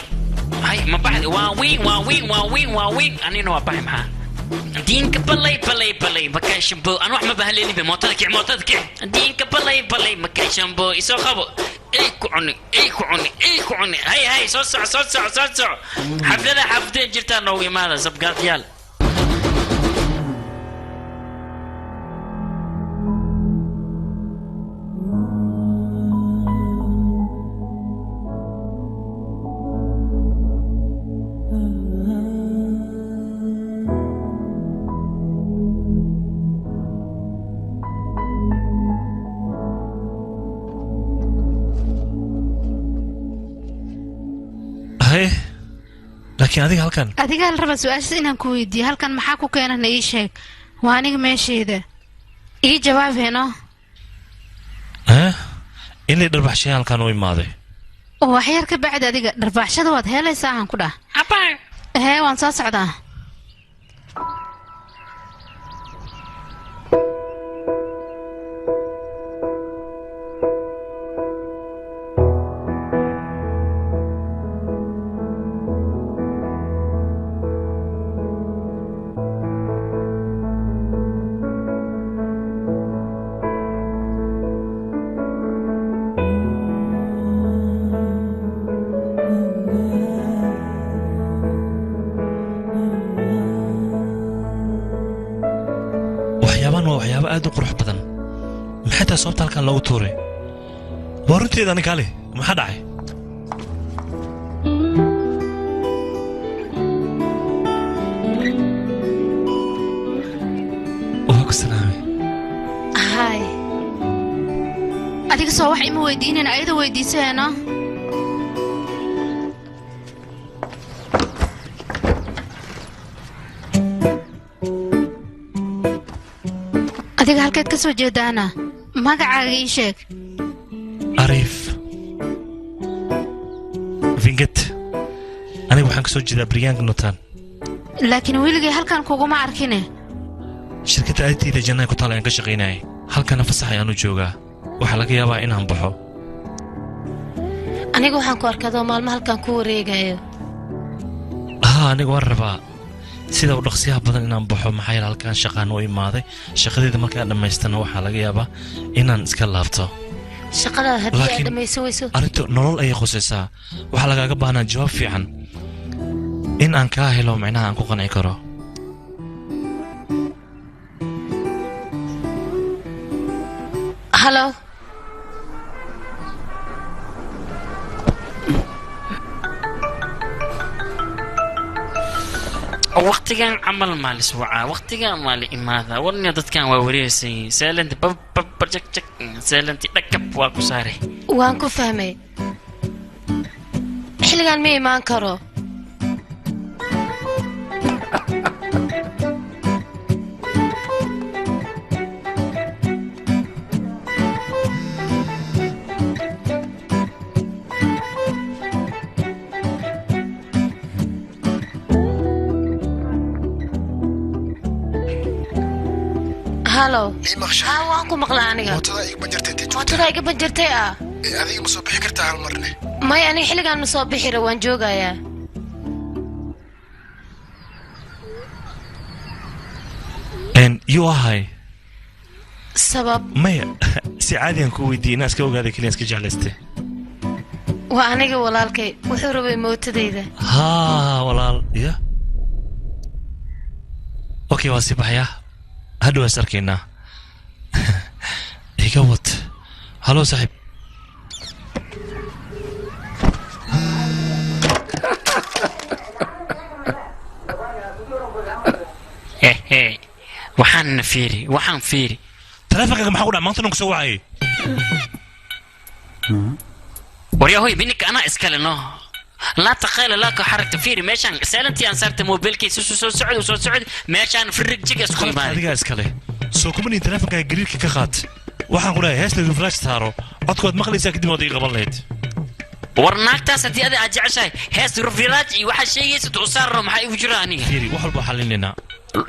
هاي ما بعد واوين انا نو فاهم ها دينك بلاي مكان شامبو انا واحد ما بهليني بموتتك دينك بلاي مكان شامبو يسو خبو ايكو عني هاي صوصع حفلة جرتان نوي ماذا زبقات يال laakiin adiga halkan adiga hal raba su'aasha inaan ku weydiiyo halkan maxaa ku keenana ii sheeg waa aniga meesheeda ii jawaab heeno inay dharbaxshay halkan u imaaday oo wax yar ka bacdi adiga dharbaxshada waad heelaysaa aan ku dhah waan soo socdaa waxyaabo aad u qurux badan maxay tahay sababta halkan loogu tuuray waa runteeda aniga kale maxaa dhacay waa ku salaamay hay adiga soo wax ima weydiinayna ayada weydiisaheeno adiga halkeed ka soo jeedaana magacaaga ii sheeg ariif vinget aniga waxaan ka soo jeedaa briyanka notan laakiin weligay halkan kuguma arkine shirkadda aadtayda jannaa ku taal ayaan ka shaqaynayay halkana fasax ayaan u joogaa waxaa laga yaabaa inaan baxo aniga waxaan ku arkadoo maalmo halkan ku wareegayo aniga waan rabaa sida u dhaqsiyaha badan inaan baxo maxaa yeele halkaan shaqaan u imaaday shaqadeeda markaan dhammaystana waxaa laga yaabaa inaan iska laabto shaqadaad haddii aad dhammayso weyso arrintu nolol ayay khusaysaa waxaa lagaaga baahnaa jawaab fiican in aan kaa helo micnaha aan ku qanci karo halo waqtigan camal maalis wacaa waqtigan maali imaada warniya dadkan waa wareersay seelanti bababajak seelanti dhakab waa ku saaray waan ku fahmay xilligan ma imaan karo هالو waan ku maqlaa aniga mootada iga banjartay adiga ma soo bixi kartaa hal marne may aniga xilligaan ma soo bixira waan joogayaa yuu ahay sabab maya si caadiyan ku weydiiyey inaa iska ogaaday keliya iska jeclayste waa aniga walaalkay wuxuu rabay mootadayda walaal ya okay waa si baxyaa هادو أسركينا إيجاوت هلو صاحب وحان فيري تلافك يا محمود ما أنتوا نقصوا عاي وريا هوي بينك أنا إسكالنو لا تخيل لا كحركة فيري ماشان سالنتي أن صرت موبيلكي سعود ماشان فرق جيجا سكول مالي هذا إسكالي سو كمني تلافك قريب كخات waxaan ku leeyahay hees la flash taaro codkood maqlaysaa kadib ood ii qaban lahayd warnaagtaas haddii aad jeceshahay hees rufiraaj iyo waxa sheegaysa tuu saarno maxaa igu jira aniga fiiri wax walba xalinaynaa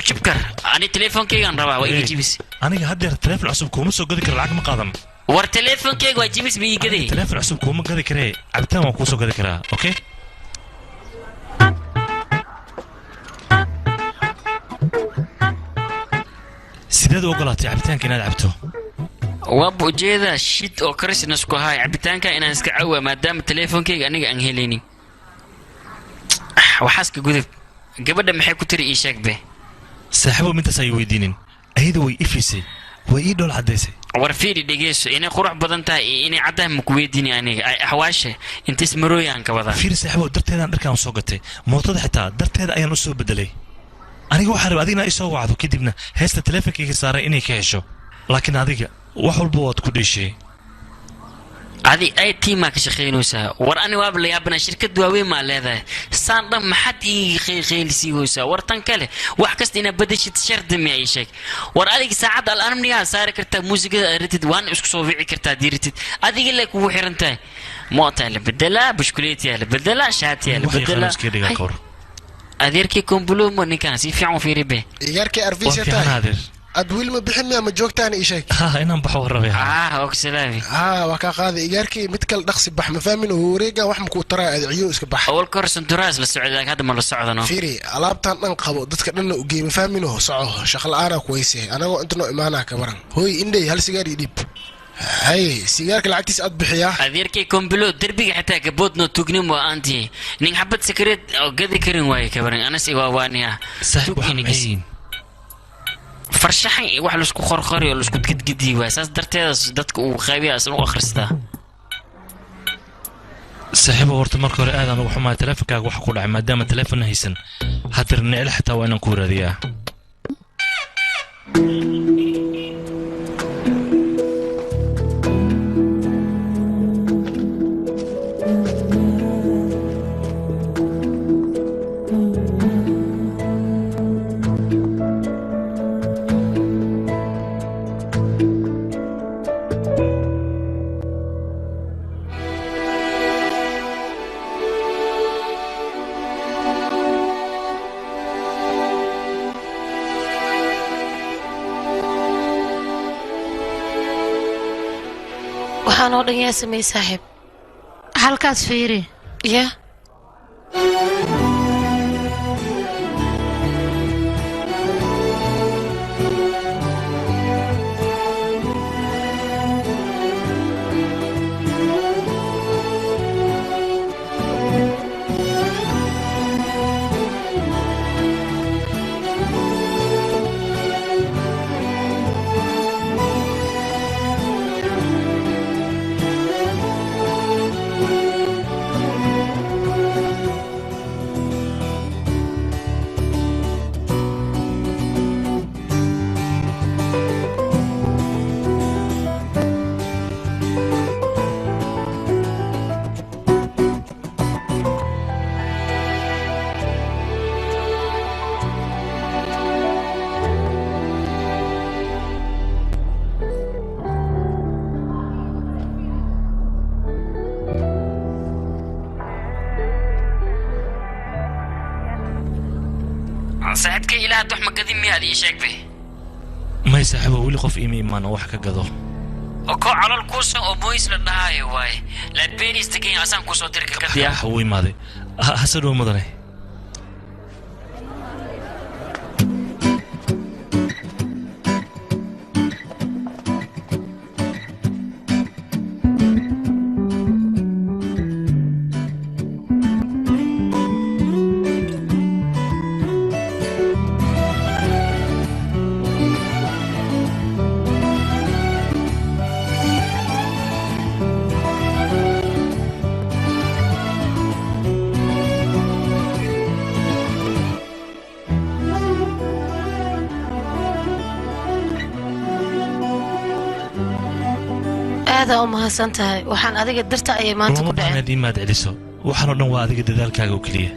jibkar ani teleefonkeygaan rabaa waa iga jibis aniga haddeer teleefon cusub kuuma soo gadi kara lacag ma qaadan war teleefonkeyga waa jibis ma ii gaday teleefon cusub kuuma gadi karee cabitaan waan kuu soo gadi karaa okay sideed u ogolaatay cabitaanka inaad cabto waaba ujeeda shid oo christmas ku haay cabitaanka inaan iska cawaa maadaama telefoonkayga aniga aan helaynin waxaaska gudub gabadha maxay ku tiri ii sheeg be saaxiibo mintaas ay weydiinin ayada way ifisay way ii dhool cadaysay war fiiri dhegeyso inay qurux badan tahay inay caddahay ma ku weydiini aniga axwaashe intays marooyaan ka wadaa fiiri saaxiibo darteedaan dharkaan soo gatay mootada xitaa darteeda ayaan u soo bedelay aniga waxaa rabay adigna isoo wacdo kadibna heesta teleefonkayga saaray inay ka hesho laakiin adiga wax walba waad ku dheeshay adi ay tiimaa ka shaqaynaysaa war ani waaba la yaabana shirkad waaweyn maa leedahay saan dhan maxaad ii qeylisiiyeysaa war tan kale wax kasta inaad badashid shardi ma ay sheeg war adiga saacadda al-armnigaa saari kartaa muusigada aad ratid waana isku soo wici kartaa diiratid adiga le kugu xiran tahay mootaa la bedelaa bushkuleetiyaa la bedelaa shaatiyaa la bedelaa adeerkii kombulomo ninkaan si fiican u fiiri be iyaarkii arfiisatahay ad wiil ma bixin ma joogtaan ii sheeg inaan baxo warrabay oo salaami waa ka qaaday iyaarkii mid kale dhaqsi bax ma fahmin oo wareega wax ma ku taraa adciyo iska bax awal ka horsan duraas la socdaa hadda ma la socdano fiiri alaabtan dhan qabo dadka dhanna u geey ma fahmin oo soco shaqo la'aana ku weysay anagoo intano imaanaa ka waran hooy indhay hal sigaar ii dhib hay sigaarka lacagtiis aad bixiyaa adeerkii kombulo derbiga xitaa gaboodno tugnin waa aantii nin xabad sakareed oo gadi karin waaye ka waran anas iwaawaaniya saaxiib farshaxan wax la isku qorqori oo la isku gidgidi waa saas darteeda dadka uu qaybiyaa isla u akhristaa saaxiibo horta marka hore aad aan ugu xumaay teleefonkaaga waxa ku dhacay maadaama teleefon haysan haddana nicil xitaa waa inaan ku raadiyaa waxaan oo dhan yaa samey saaxiib halkaas fiiri ya saaxiibkay ilaa wax ma gadin miyaad ii sheeg be may saaxiibo weli qof iima imaan oo wax ka gado oo koo calol kuusan oo boys la dhahaayo waaye laadbeenis tegay asaan kusoo diri kakadiya wuu imaaday hase dhow mudane aada u mahadsan tahay waxaan adiga darta ayay maanta ku dhaceen inaad imaad celiso waxaan oo dhan waa adiga dadaalkaaga oo keliya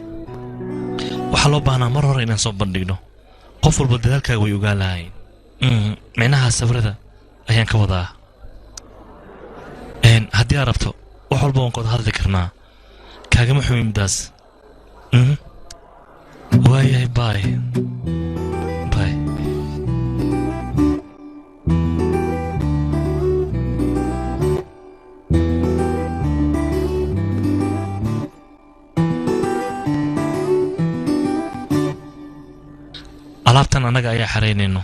waxaa loo baahnaa mar hore inaan soo bandhigno qof walba dadaalkaaga way ogaan lahayn micnaha sawirada ayaan ka wadaa haddii aad rabto wax walba waan kooda hadli karnaa kaagama xumin middaas waayahay baay baay alaabtan annaga ayaa xaraynayno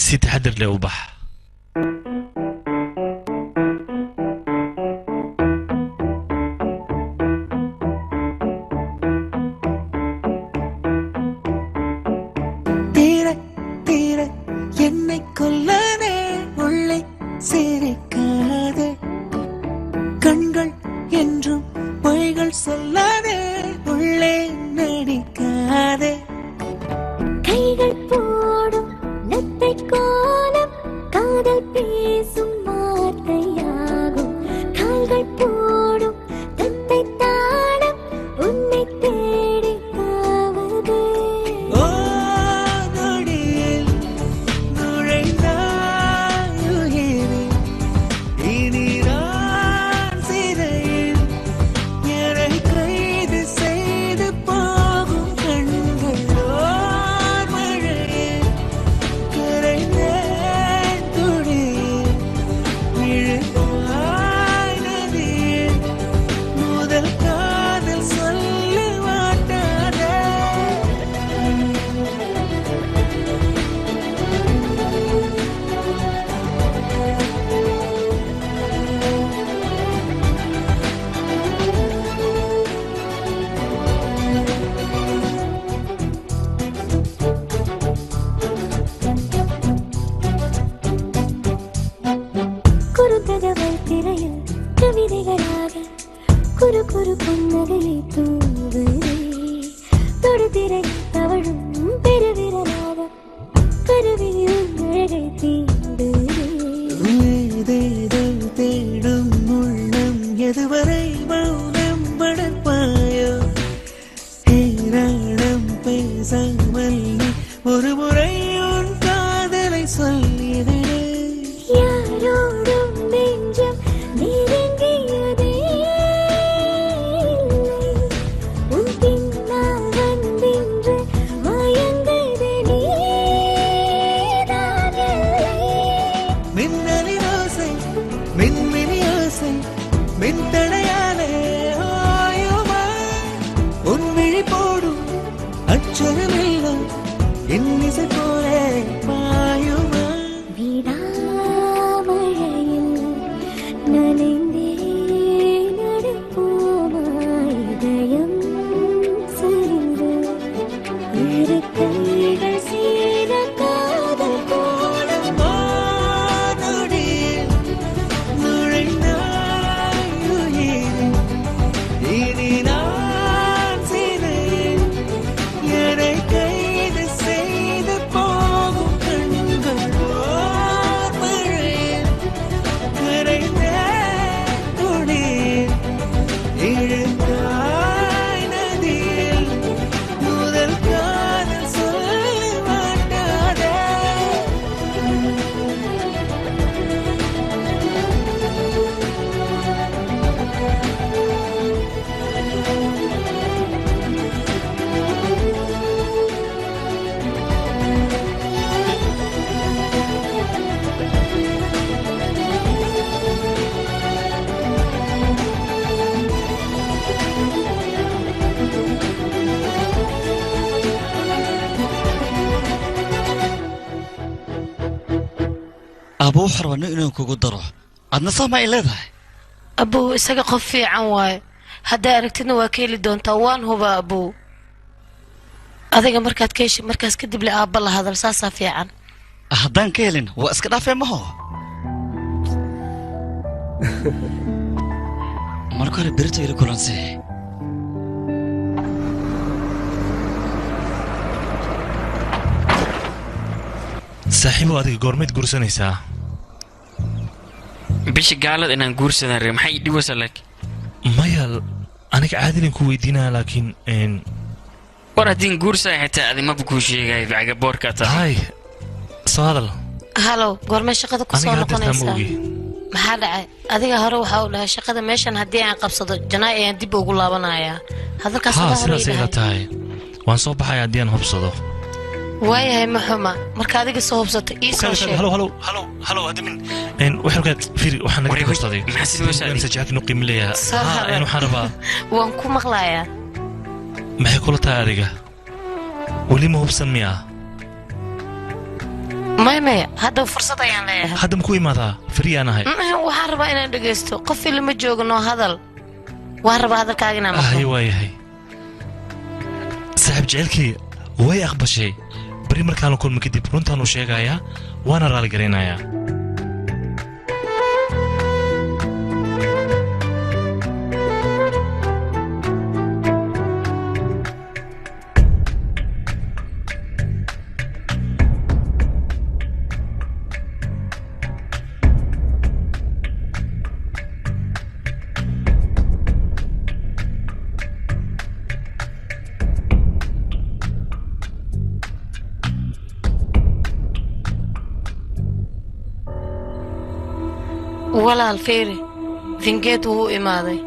si taxadar leh u bax abuu xarwano inuu kugu daro adna sama ileedahay abuu isaga qof fiican waay hadda aragtidna waa ka heli doontaa waan huba abuu adiga markaad ka heshay markaas kadib la aabba la hadal saasaa fiican haddaan ka helin waa iska dhaafee maho marka hore berito ila kulansee saaxiibo adiga goormeed guursanaysaa bishi gaalad inaan guursadan ree maxay dhiwasa lak maya aniga caadilan ku weydiinaa laakiin war haddii guursaa xitaa adi maba kuu sheegay bacaga boorka tahay soo hadal halo goormee shaqada ku soo noqonaysaa maxaa dhacay adiga hore waxa uu dhahay shaqada meeshan haddii aan qabsado janaay ayaan dib ugu laabanayaa hadalkaas waa sidaas ila tahay waan soo baxayaa haddii aan hubsado waayahay maxuma marka adiga soo hubsato ii soo sheeg halo adamin waxaan fiiri waxaan naga hubsaday maxaa jaak nu qiimo leeyahay waxaan rabaa waan ku maqlayaa maxay kula tahay adiga weli ma hubsan miyaa maya hadda fursad ayaan leeyahay hadda muku imaadaa friyaan ahay waxaan rabaa inaan dhegaysto qof ilma joogno hadal waan rabaa hadalkaaga inaan maqlo waayahay saaxiib jecelkii way aqbashay bari markaan la kulmo kadib runtaan u sheegayaa waana raali garaynayaa walaal fiiri fingeed wuu imaaday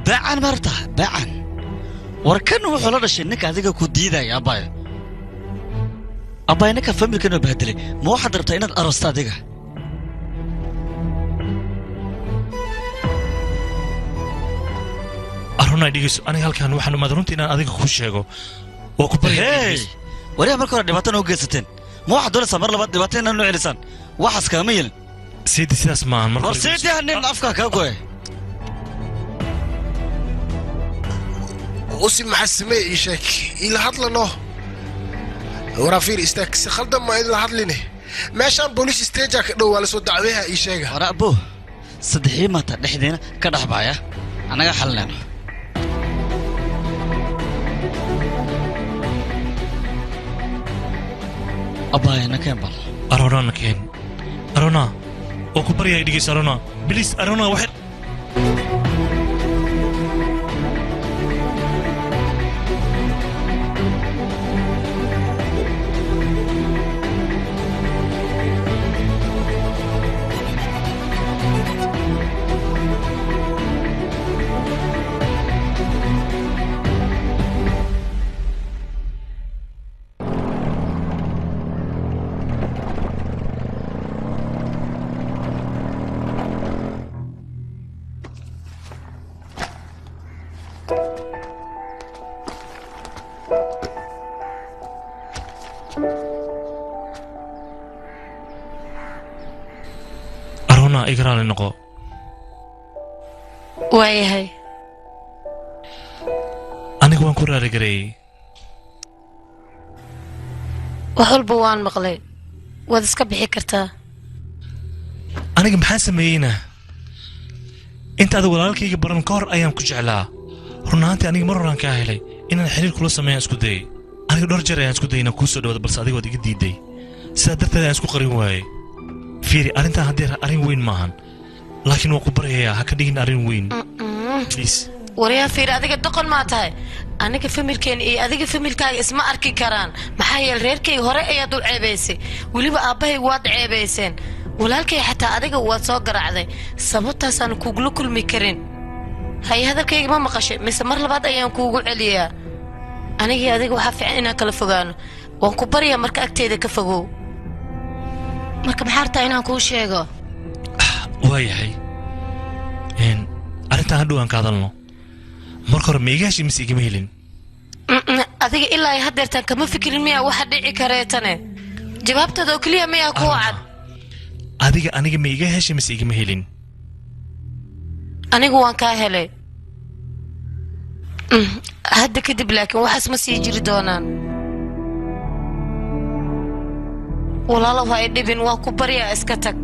bacan marta bacan warkan wuxuu la dhashay ninka adiga ku diidaya abay ninka familkana bahdilay ma waxaad rabtaa inaad aroosto adiga aruna dhigayso aniga halkaan waxaan umaad runtii inaan adiga ku sheego oo ku baryahay wariya marka hore dhibaatana u geysateen ma waxaad doonaysaa mar labaad dhibaato inaad noo celisaan waxaas kaama yeelin siidi sidaas maahan marka war siidi nin afka kaa go'e usi maxasime ii sheeg ila hadlano warafiir istaag si khaldan ma idla hadline meeshaan booliis stage ka dhow waa la soo dacweeha ii sheega wara abo saddexii maanta dhexdeena ka dhaxbaaya anaga xalnayno abaya nakeen bal arona nakeen arona oo ku baryahay dhigayso arona bilis arona waxay igraali noqo waayahay aniga waan ku raaligareeyey wax walba waan maqlay waad iska bixi kartaa aniga maxaan sameeyeynaa inta adag walaalkayga baran ka hor ayaan ku jeclaa run ahaantii aniga mar horaan kaa helay inaan xiriir kula sameeyaan isku dayay aniga dhowr jeer ayaan isku dayay inaan kuu soo dhawaado balse adiga waad iga diiday sidaa darteed ayaan isku qarin waayey fiiri arrintan haddii arrin weyn maahan laakiin waan ku baryayaa ha ka dhigin arrin weyn waryaa fiiri adiga doqon maa tahay aniga familkeen iyo adiga familkaaga isma arki karaan maxaa yeele reerkayga hore ayaad u ceebaysay weliba aabbahay waad ceebayseen walaalkay xataa adiga waad soo garaacday sababtaasaan kugula kulmi karin haye hadalkayga ma maqashay mise mar labaad ayaan kuugu celiyaa anigii adiga waxaa fiican inaan kala fogaano waan ku baryaa marka agteeda ka fogow marka maxaa rabtaa inaan kuu sheego waayahay arrintaan hadhow aan ka hadalno marka hore ma iga heshay mise igama helin adiga ilaa haddeertaan kama fikirin miyaa waxa dhici kareetane jawaabtada oo keliya miyaa kuu cad adiga aniga ma iga heshay mise igama helin anigu waan kaa helay hadda kadib laakiin waxaas ma sii jiri doonaan walaalow ha i dhibin waan ku baryaa iska tag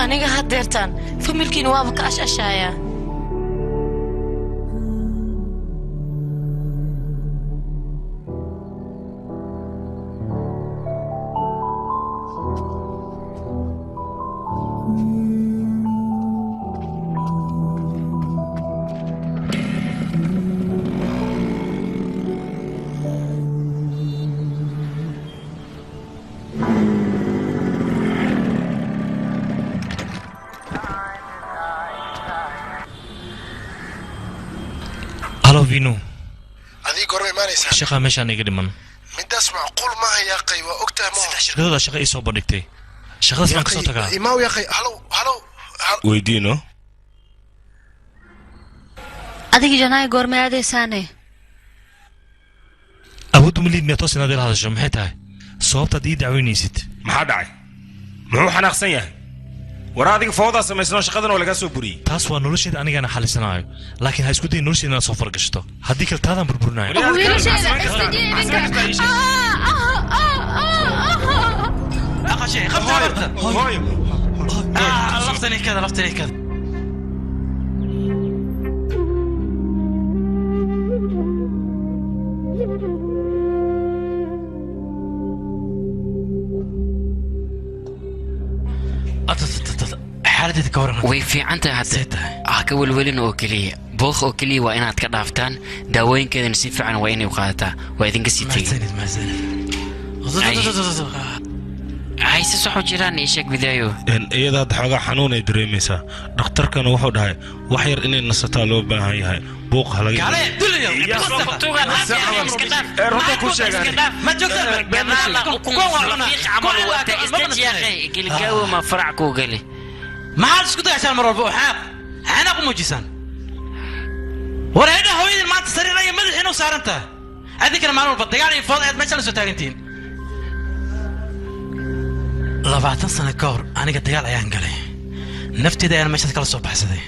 aniga haddeertaan familkiina waaba ka ashashaayaa vino adii gorma imaanaysaa shaqa meeshaan iga dhiman midaas macquul maaha yaaqay waa ogtahay ma shaqadooda shaqa ii soo bandhigtay shaqadaas baan kasoo tagaa imaaw yaaqay halow weydiino adiga janaay goorma aadaysaane awood uma liid miyaa toos inaad ila hadasho maxay tahay sababtaad ii dacweynaysid maxaa dhacay muxuu xanaaqsan yahay war adiga foodaa samaysnoo shaqadan oo lagaa soo buriyey taas waa nolosheeda anigana xalisanaayo laakiin ha isku dayin nolosheeda inaad soo fargashato haddii kale taadaan burburinayo laftani kada xaaladda ka waran way fiican tahay hadda ka welwelin oo kaliya booq oo kaliya waa inaad ka dhaaftaan daawooyinkeedana si fiican waa inay qaadataa waa idinka sii tegay hayse soxo jiraan ii sheeg bidaayo iyada hadda xoogaa xanuun ay dareemaysaa dhakhtarkana wuxuu dhahay wax yar inay nasataa loo baahan yahay buuq ma farac kuu gali maxaad isku dayaysaan mar walba oo xanaaq u muujisaan war eedha hooyadin maanta sariir aya madaxiina u saarantaa adinkana maalin walba dagaal iyo food aad meesha la soo taagantihiin 20 sano ka hor aniga dagaal ayaan galay nafteeda ayaan meesha kala soo baxsaday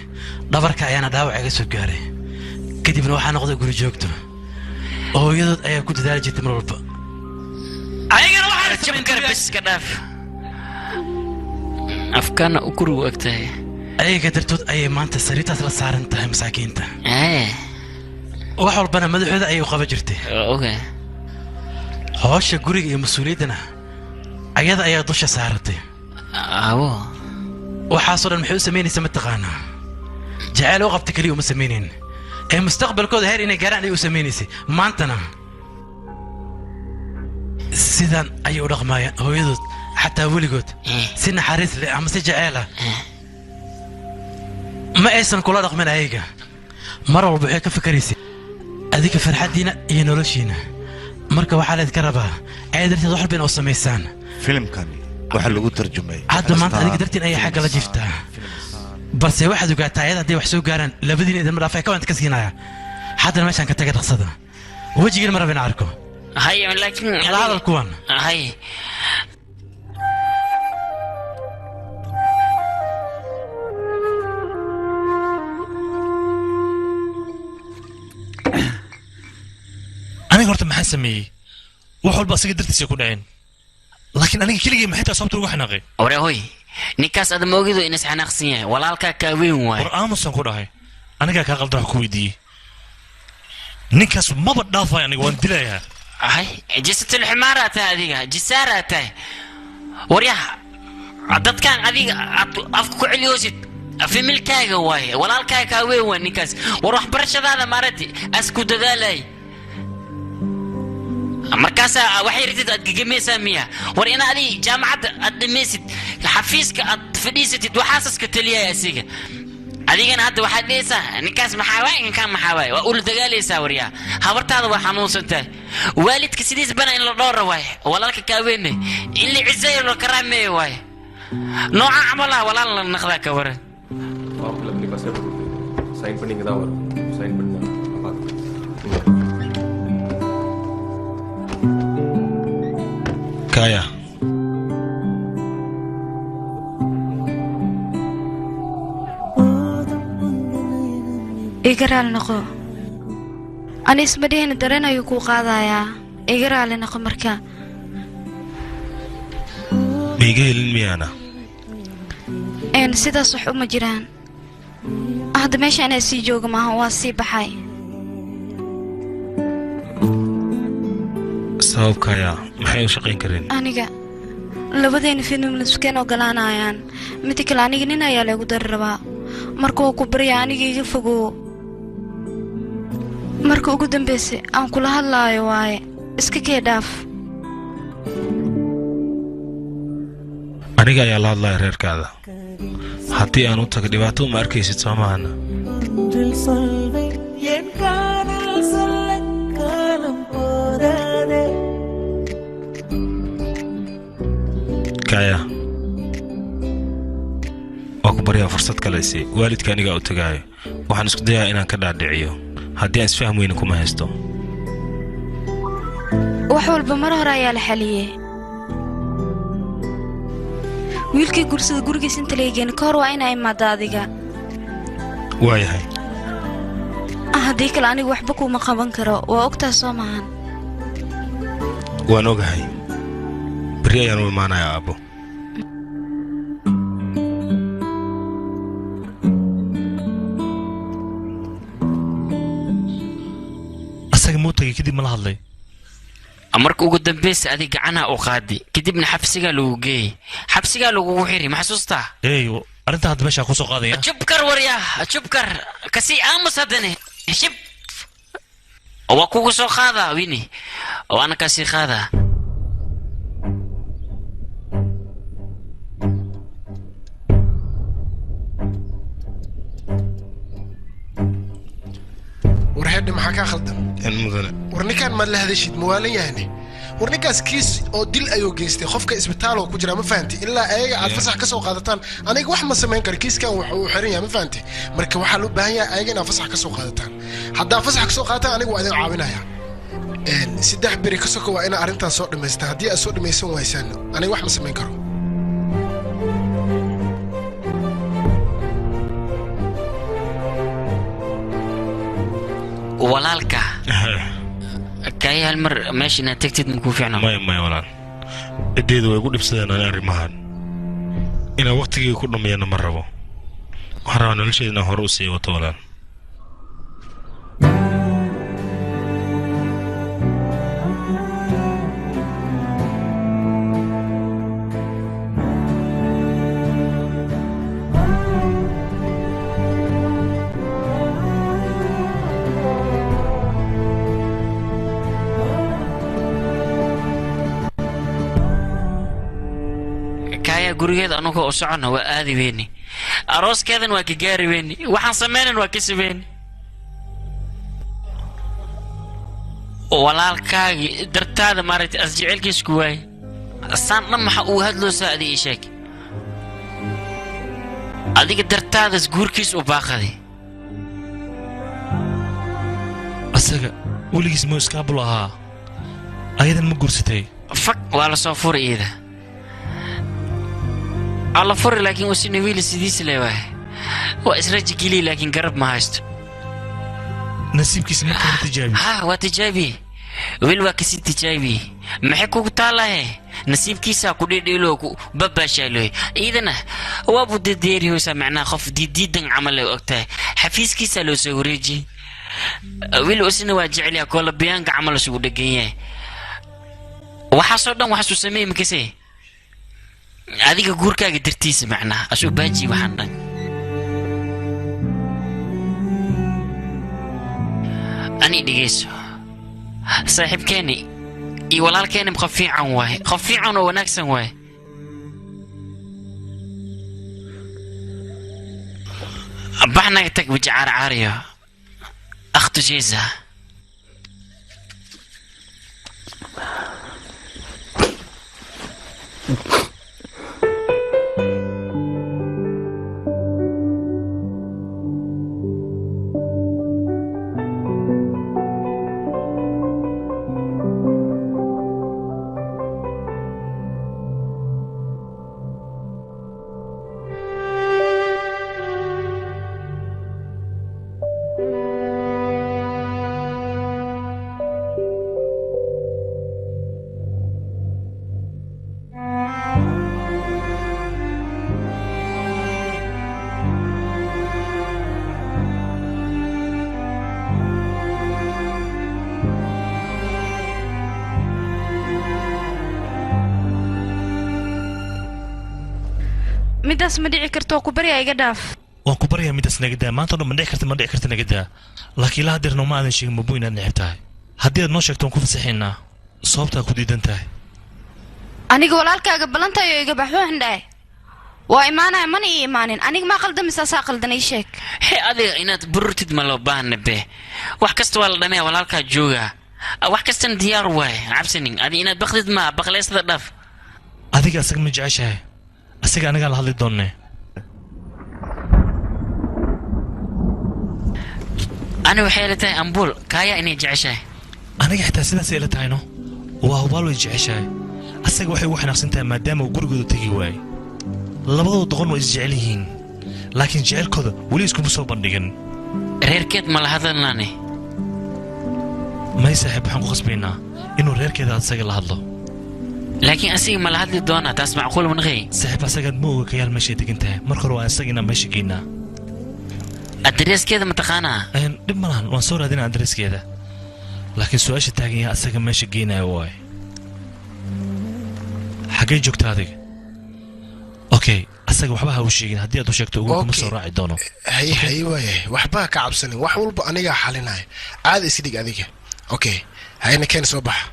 dhabarka ayaana dhaawac iga soo gaaray kadibna waxaa noqday guri joogto hooyadood ayaa ku dadaali jirtay mar walba ayagana waxaa jabkar bas ka dhaaf afkaana u kuru wagtahay ayaga dartood ayay maanta sariirtaas la saaran tahay masaakiinta wax walbana madaxooda ayay u qaban jirtay hawsha guriga iyo mas-uuliyaddana ayada ayaa dusha saaratay waxaasoo dhan maxay u samaynaysa mataqaanaa jacayl u qabta keliya uma samaynayn ee mustaqbalkooda heer inay gaaraan ayay u samaynaysay maantana sidaan ayay u dhaqmaayaan hooyadood xataa weligood si naxariis leh ama si jacayl ah ma aysan kula dhaqmin ayaga mar walba waxay ka fikaraysay adiga farxaddiina iyo noloshiina marka waxaa laydka rabaa ay darteed wax walba in oo samaysaan filimkani waxa lagu tarjumay hadda maanta adiga dartiin ayay xagga la jiftaa balse waxaad ogaataa ayada hadday wax soo gaaraan labadiina idinma dhaafay ka wanta ka siinaya haddana meeshaan ka taga dhaqsada wejigiina ma raba in arko laakiin la hadal kuwan aniga horta maxaan sameeyey wax walba asaga dartiisa ku dhaceen laakiin aniga keligay maxay tahay sababta ugu xanaaqay ore hoy ninkaas aad moogido in is xanaaqsan yahay walaalkaa kaa weyn waay war aamusan ku dhahay anigaa kaa qaldan wax ku weydiiyey ninkaas maba dhaafay aniga waan dilayaa jisatul ximaaraa tahay adiga jisaaraa tahay waryaha dadkaan adiga aad afka ku celiyoosid familkaaga waaye walaalkaaga kaa weyn waa ninkaas war waxbarashadaada maarati asku dadaalay markaasaa waxay ridid aad gegemaysaa miya war ina adi jaamacadda aad dhamaysid xafiiska aad fadhiisatid waxaasaska taliyaya asiga adigana hadda waxaad dhehaysaa ninkaas maxaawaay ninkaan maxaawaay waa ula dagaalaysaa waryaa habartaada waa xanuunsan tahay waalidka sidiis bana in la dhowra waaye walaalka kaaweyne in la ciseeyo la karaameeyo waaye nooca camalaha walaal la naqdaa ka waran sign பண்ணிங்க தான் வரும் சைன் பண்ணுங்க kaya iga raali noqo ani isma dhihina dareen ayuu kuu qaadayaa iga raali noqo marka miiga helin miyaana sidaas wax uma jiraan hadda meesha inay sii jooga maaha waa sii baxay sabab kaya maxay u shaqayn kareen aniga labadeena film lisukeen ogolaanayaan mid kale aniga nin ayaa lagu dari rabaa marka uu ku baryaa aniga iga fogow marka ugu dambeysay aan kula hadlaayo waaye iska kee dhaaf aniga ayaa la hadlaya reerkaada haddii aan u taga dhibaato uma arkaysid soo maahana kaya waa ku baryaa fursad kale si waalidka aniga u tagaayo waxaan isku dayaa inaan ka dhaadhiciyo haddii aan isfaham weyn kuma haysto wax walba mar hore ayaa la xaliyey wiilkii gursada gurigiisa inta leegeen ka hor waa inaa imaada adiga waayahay haddii kale anigu waxba kuma qaban karo waa ogtaa soo maahan waan ogahay beri ayaan u imaanayaa aabbo asaga muutagay kadib mala hadlay marka ugu dambaysa adig gacanaha u qaadi kadibna xabsigaa lagu geeyey xabsigaa lagugu xiri ma xasuustaa arrinta hadda meeshaa kusoo qaadaya jubkar warya jubkar kasii aamus haddane shib waa kugu soo qaadaa wini waana kasii qaadaa warheedhe maxaa kaa khaldan mudane war ninkaan maad la hadashid mawaalan yahane war ninkaas kiis oo dil ayuu geystay qofka isbitaal oo ku jira ma fahanti ilaa ayaga aad fasax ka soo qaadataan aniga wax ma samayn karo kiiskan uu xiran yahay ma fahanti marka waxaa loo baahan yahay ayaga inaad fasax ka soo qaadataan haddaa fasax ka soo qaadataan aniga waa idin caawinaya 3 beri ka soko waa inaa arrintaas soo dhammaystaan haddii aad soo dhammaysan waysaan aniga wax ma samayn karo walaalka kaya hal mar meesha inaad tagtid makuu fiicna maya walaal cideedu way ku dhibsadeen ani arrimahan inaan waqtigii ku dhammeeyana ma rabo waxaan rabaa nolosheeda inaan hore u sii wato walaal gurigeeda anagoo u soconna waa aadi weyni arooskeedan waa ka gaari weyni waxaan samaynan waa ka sameyn walaalkaagii dartaada maaragtay asjecelkiisku waay saan dhan maxa uu hadloosaa adi ii sheeg adiga dartaadas guurkiis u baaqaday asaga weligiis muu iskaabul ahaa ayadan ma guursatay fag waa la soo furi iida alla furi laakiin usina wiili sidiis leewahay waa israji geli laakiin garab ma haysto nasiibkiisa markaa tijaabi waa tijaabi wiil waa kasii tijaabi maxay kugu taalahe nasiibkiisa ku dhidhiilo ku babashaalooy iidana waa buu dedeeriyoosa macnaa qof diidan camal ay ogtahay xafiiskiisa loo soo wareejiyey wiil usina waa jecel yahay koola biyaanka camal isugu dhegan yahay waxaasoo dhan waxaasuu sameeyey makasee adiga guurkaaga dartiisa macnaa asuu baaji waxaan dhan ani dhegeyso saaxiibkeeni iyo walaalkeeni qof fiican waaye qof fiican oo wanaagsan waaye baxnaga tag wajacaar caariyo akhtu jeesa midaas ma dhici karto ku bari iga dhaaf waan ku baryaa midaas naga daa maanta dhan ma dhici karta naga daa laakiin la hadeerna uma aadan sheegin mabu inaad neceb tahay haddii aad noo sheegto waan ku fasaxaynaa sababtaa ku diidan tahay aniga walaalkaaga ballantayo iga bax waxaan dhahay waa imaanaya mana ii imaanin aniga maa qaldamaysaa qaldan ii sheeg he adiga inaad bururtid ma loo baahna be wax kasta waa la dhamaya walaalkaa jooga wax kastana diyaar waaye cabsanin adi inaad baqdid ma baqleysada dhaf adiga asaga ma jeceshahay asaga anagaa la hadli doonnee أنا وحيلتي أمبول كايا إني جعشة aniga xitaa sidaas ay la tahayno waa hubaal way jeceshahay asaga waxay ugu xanaaqsan tahay maadaama uu gurigooda tegi waayey labadooda doqon way isjecel yihiin laakiin jecelkooda weli iskuma soo bandhigin reerkeed ma la hadalnaane may saaxiib waxaan ku qasbaynaa inuu reerkeeda asaga la hadlo laakiin asiga ma la hadli doonaa taas macquul ma naqay saaxiib asagaad ma oga kayaal meeshay degan tahay marka hore waa isaga inaan meesha geynaa adreeskeeda ma taqaanaa dhib ma lahan waan soo raadinaa adreeskeeda laakiin su-aasha taagan yaha asaga meesha geenaya waay xaggee joogta adiga okay asaga waxba ha u sheegin haddii aad u sheegto ugu kuma soo raaci doono hay waaye waxbaa ka cabsanin wax walba anigaa xalinaya caada isdhig adiga okay hayna keen soo baxa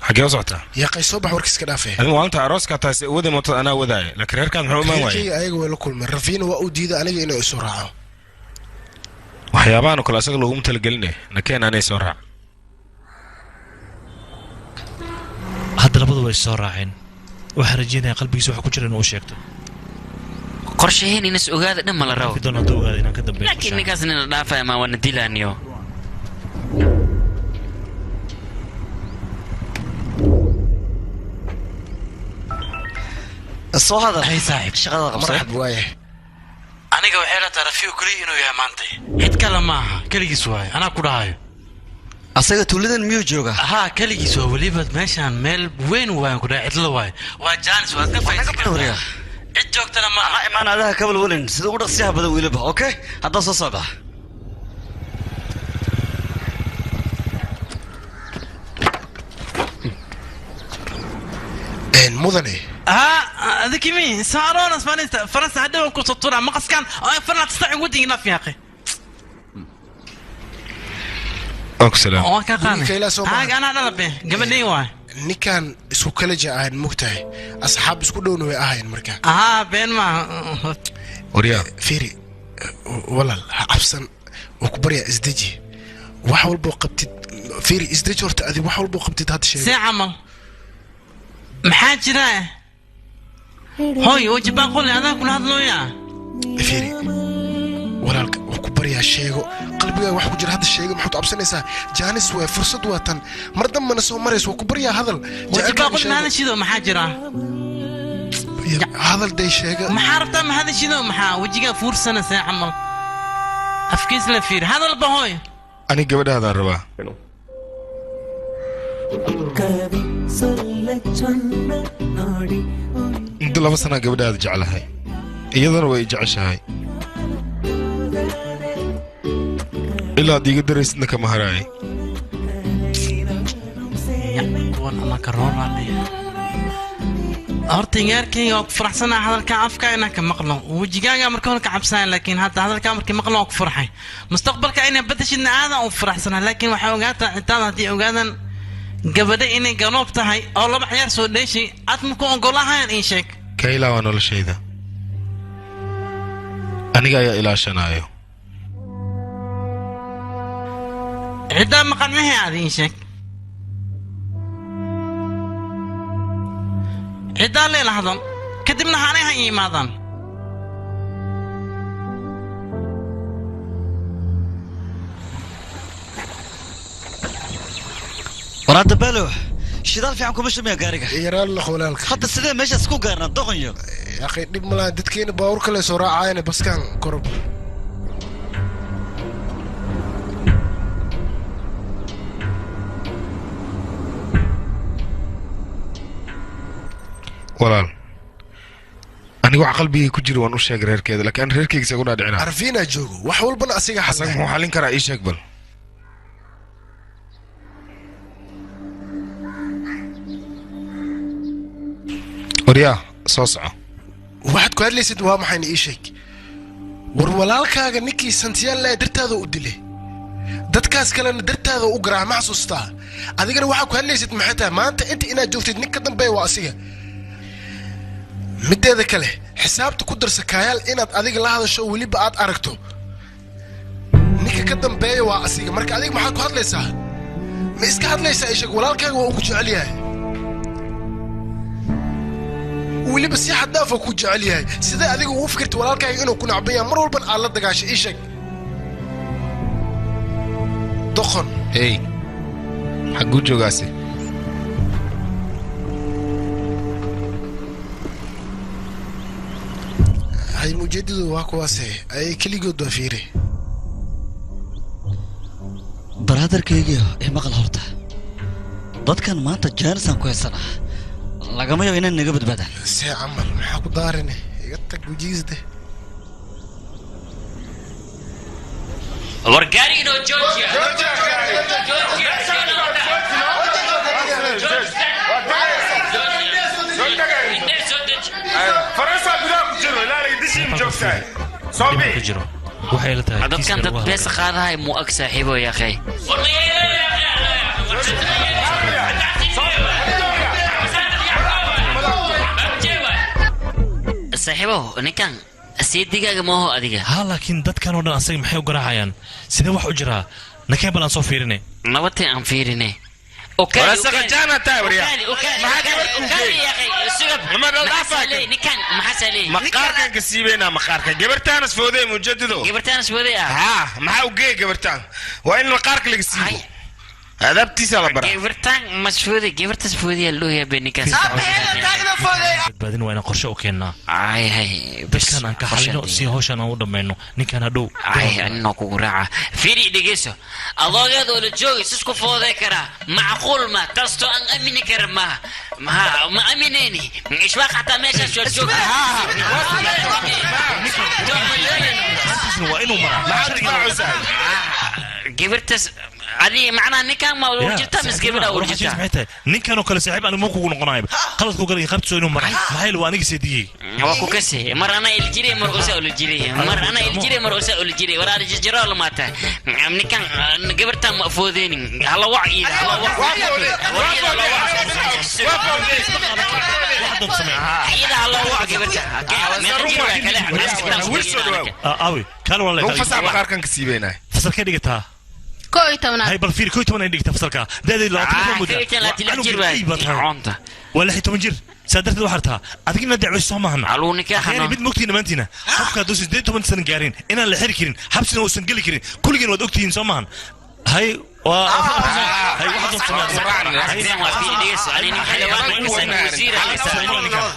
xaggee u socotaa yaqay soo bax warkiiska dhaafee adiga maalinta arooska taasi wada mootada anaa wadaaya laakiin reerkaad muxuu imaan waayey ayaga way la kulmeen rafiina waa u diiday aniga inay isu raaco waxyaabahan oo kale asaga looguma talageline nakeen anay soo raac hadda labadu way soo raaceen waxaa rajeynaya qalbigiisa waxa ku jira inuu u sheegto qorshaheen inas ogaada dhan ma la rabo doon hadduu ogaada inaan ka dambeeyo laakiin ninkaas nina dhaafaya ma wana dilaaniyo soo hadal hay saaxiib shaqada qabsay marxab waaye aniga waxay la tahay rafiiq kaliya inuu yahay maanta cid kale maaha keligiis waaye anaa ku dhahayo asaga tuuladan miyuu jooga haa keligiis waa weliba meeshaan meel weyn waayan ku dhahay cidlo waaye waa jaanis waad ka faa'iidaysan kartaa cid joogtana maaha imaan adaha kabal welin sida ugu dhaqsiyaha badan weliba okay haddaa soo socda mudane هذيك مين سارون اسبانيا فرنسا هدوا كل سطورة مقص كان فرنسا تستطيع ودي نافي يا اخي اوكسلام اوكي قامي انا ربي قبل لي واي ninkan isku kala jecaan mugtahay asxaab isku dhowna way ahayn marka been ma wariya fiiri walaal ha cabsan oo ku barya isdeji wax walba qabtid fiiri isdeji horta adi wax walba qabtid had sheeg si amal maxaa jira هوي وجه باقول هذا كل هذا لويا فيري ولالك وكو بريا شيغو قلبي wax ku jira hada sheego maxaad absanaysaa jaanis way fursad watan mar damana soo mareys waa ku barya hadal وجه باقول هذا شيء maxaa jira hadal day sheega maxaa rabtaa ma hada shido maxaa wajiga fursana saa amal afkiis la fiir hadal bahoy ani gabadhaada rabaa inta laba sana gabadhaada jeclahay iyadana way jeceshahay ilaa aad iiga daraysidna kama haraay horta yaarkayga waa ku faraxsanaa hadalka afka inaan ka maqlo wejigaaga marka hore ka cabsanaa laakiin hadda hadalka markii maqlo waa ku farxay mustaqbalka inay badashidna aadan u faraxsanaa laakiin waxay ogaataa intaada haddii ogaadan gabadha inay ganoob tahay oo laba ciyaar soo dheeshay aad maku ogolahayan ii sheeg kaylaa waa noloshayda aniga ayaa ilaashanaayo ciddaa maqanyahay aad ii sheeg ciddaa leela hadal kadibna haanay ha iimaadaan waraada balo shidaal fiican kuma shumaya gaariga yaraan la khawlaalka hadda sidee meeshaas ku gaarnaa doqonyo akhay dhib malaha dadkeena baawur kale soo raacayna baskaan korob walaal aniga wax qalbigay ku jira waan u sheegay reerkeeda laakiin aan reerkeyga isagu dhaadhicinaa arfiina joogo wax walbana asiga xasan muxuu xallin karaa ii sheeg bal waryaa soo soco waxaad ku hadlaysid waa maxayna ii sheeg war walaalkaaga ninkii santiyaal leh dartaada u dilay dadkaas kalena dartaada u garaac ma xasuustaa adigana waxaa ku hadlaysid maxay tahay maanta inta inaad joogtid nin ka dambeeya waa asiga mideeda kale xisaabta ku darsa kaayaal inaad adiga la hadasho weliba aad aragto ninka ka dambeeya waa asiga marka adiga maxaad ku hadlaysaa ma iska hadlaysaa ishag walaalkaaga waa uu ku jecel yahay weliba si xad dhaaf ku jecel yahay sidee adigu ugu fikirta walaalkaaga inuu ku nacban yahay mar walban aad la dagaasho ii sheeg doqon hey xaguu joogaase hay mujeedadu waa kuwaase ay keligood waa fiiri baraadarkaygiio maqal horta dadkan maanta jaanisaan ku haysanah lagama yaabo inaan naga badbaadaan see camal maxaa ku daarine iga tag wejigiisde wargaariino joojiya faransa gudaha ku jiro ilaa laga dishiim joogtahay soobi ku jiro waxay la tahay dadkan dad bees qaadahay mu ag saaxiibo ya akhay saaxiibo ninkan seedigaaga ma aho adiga ha laakiin dadkan oo dhan asaga maxay u garaacayaan sidee wax u jiraa nakeen bal aan soo fiirine nabatay aan fiirine maqaarkan ka siibeynaa maqaarka gabartaanas foodee mujadido gabartaanas foodee ah haa maxaa u geey gabartaan waa in maqaarka laga siibo adaabtiisa la bara gabartaan masfoode gabartaas foodee loo yaabay ninkaas badbaadin waa inaan qorshe u keennaa ay hay dadkan aan ka xalino si hawshan aan u dhammayno ninkan hadhow ay anina kugu raaca fiiri dhegeyso adoogeed oo la joogay isku foodee karaa macquul ma kasto aan amini kara ma aminayni ishwaaq xataa meeshaas soo jooga waa inuu maraa gabartaas adiga macnaha ninkan ma uu jirta mis gabadha uu jirta ninkan oo kale saaxiib aan ma kugu noqonayo qaladku galay qabto inuu maray maxay waa aniga seediyay waa ku kasi mar ana iljiri mar usa iljiri mar ana iljiri mar usa iljiri waraad jijiro la maata ninkan gabarta ma foodeenin hala wacyi hala wacyi ila hala wacyi gabarta awi kala wala fasax maqaarkan ka siibeynaa fasalka dhigataa كوي تمنا هاي بالفير كوي تمنا عندك تفصلك ده لا عونتا ولا حي تمنجر سادرت وحرتها أتكلم ندعو السماهنا علونك يا يعني بيت مكتين منتنا حبك دوس ديت ومن سن جارين إنا اللي حركين حبسنا وسنجل كرين كل جن ودكتين سماهن هاي هاي واحد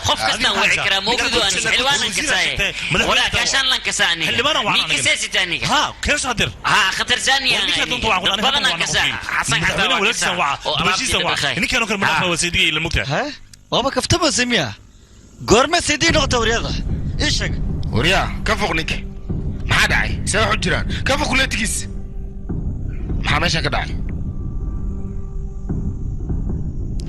خفنا وعكرا موجود أنا حلوان كساي ولا كشان لان كساني نيك سيسي تاني ها كيف صادر ها خطر ثاني يعني بدنا كسان حسن حتى ولا سوا بشي سوا نيك كانوا كلام مرة وسيدي المكتب ها بابا كفتما سميا قرمة سيدي نقطة ورياضة إيش وريا كفوق نيك ما حد عاي سوي حجران كفوق كلية تقيس maxaa meesha ka dhacay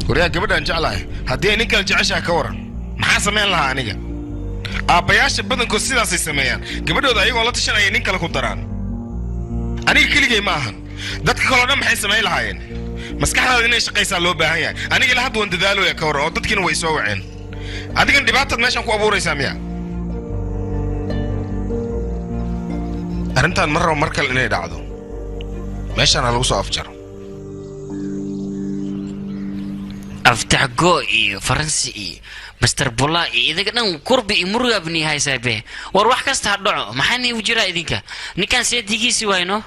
wariyaa gabadhaan jeclahay haddii ay nin kale jeceshaha ka waran maxaa samayn lahaa aniga aabbayaasha badankood sidaasay sameeyaan gabadhooda ayagoo la tashanaya nin kale ku daraan aniga keligay ma ahan dadka kaloo dhan maxay samayn lahaayeen maskaxdaada inay shaqaysaa loo baahan yahay aniga ila hadda waan dadaalooya ka waran oo dadkiina way soo waceen adigan dhibaataad meeshaan ku abuuraysaa miya arrintaan mar rabo mar kale inay dhacdo meeshaan ha lagu soo afjaro aftax go iyo faransi iyo master bula iyo idaga dhan kurbi iyo murugabni haysaabe war wax kasta ha dhaco maxaa nii u jiraa idinka ninkan seedigiisi wayno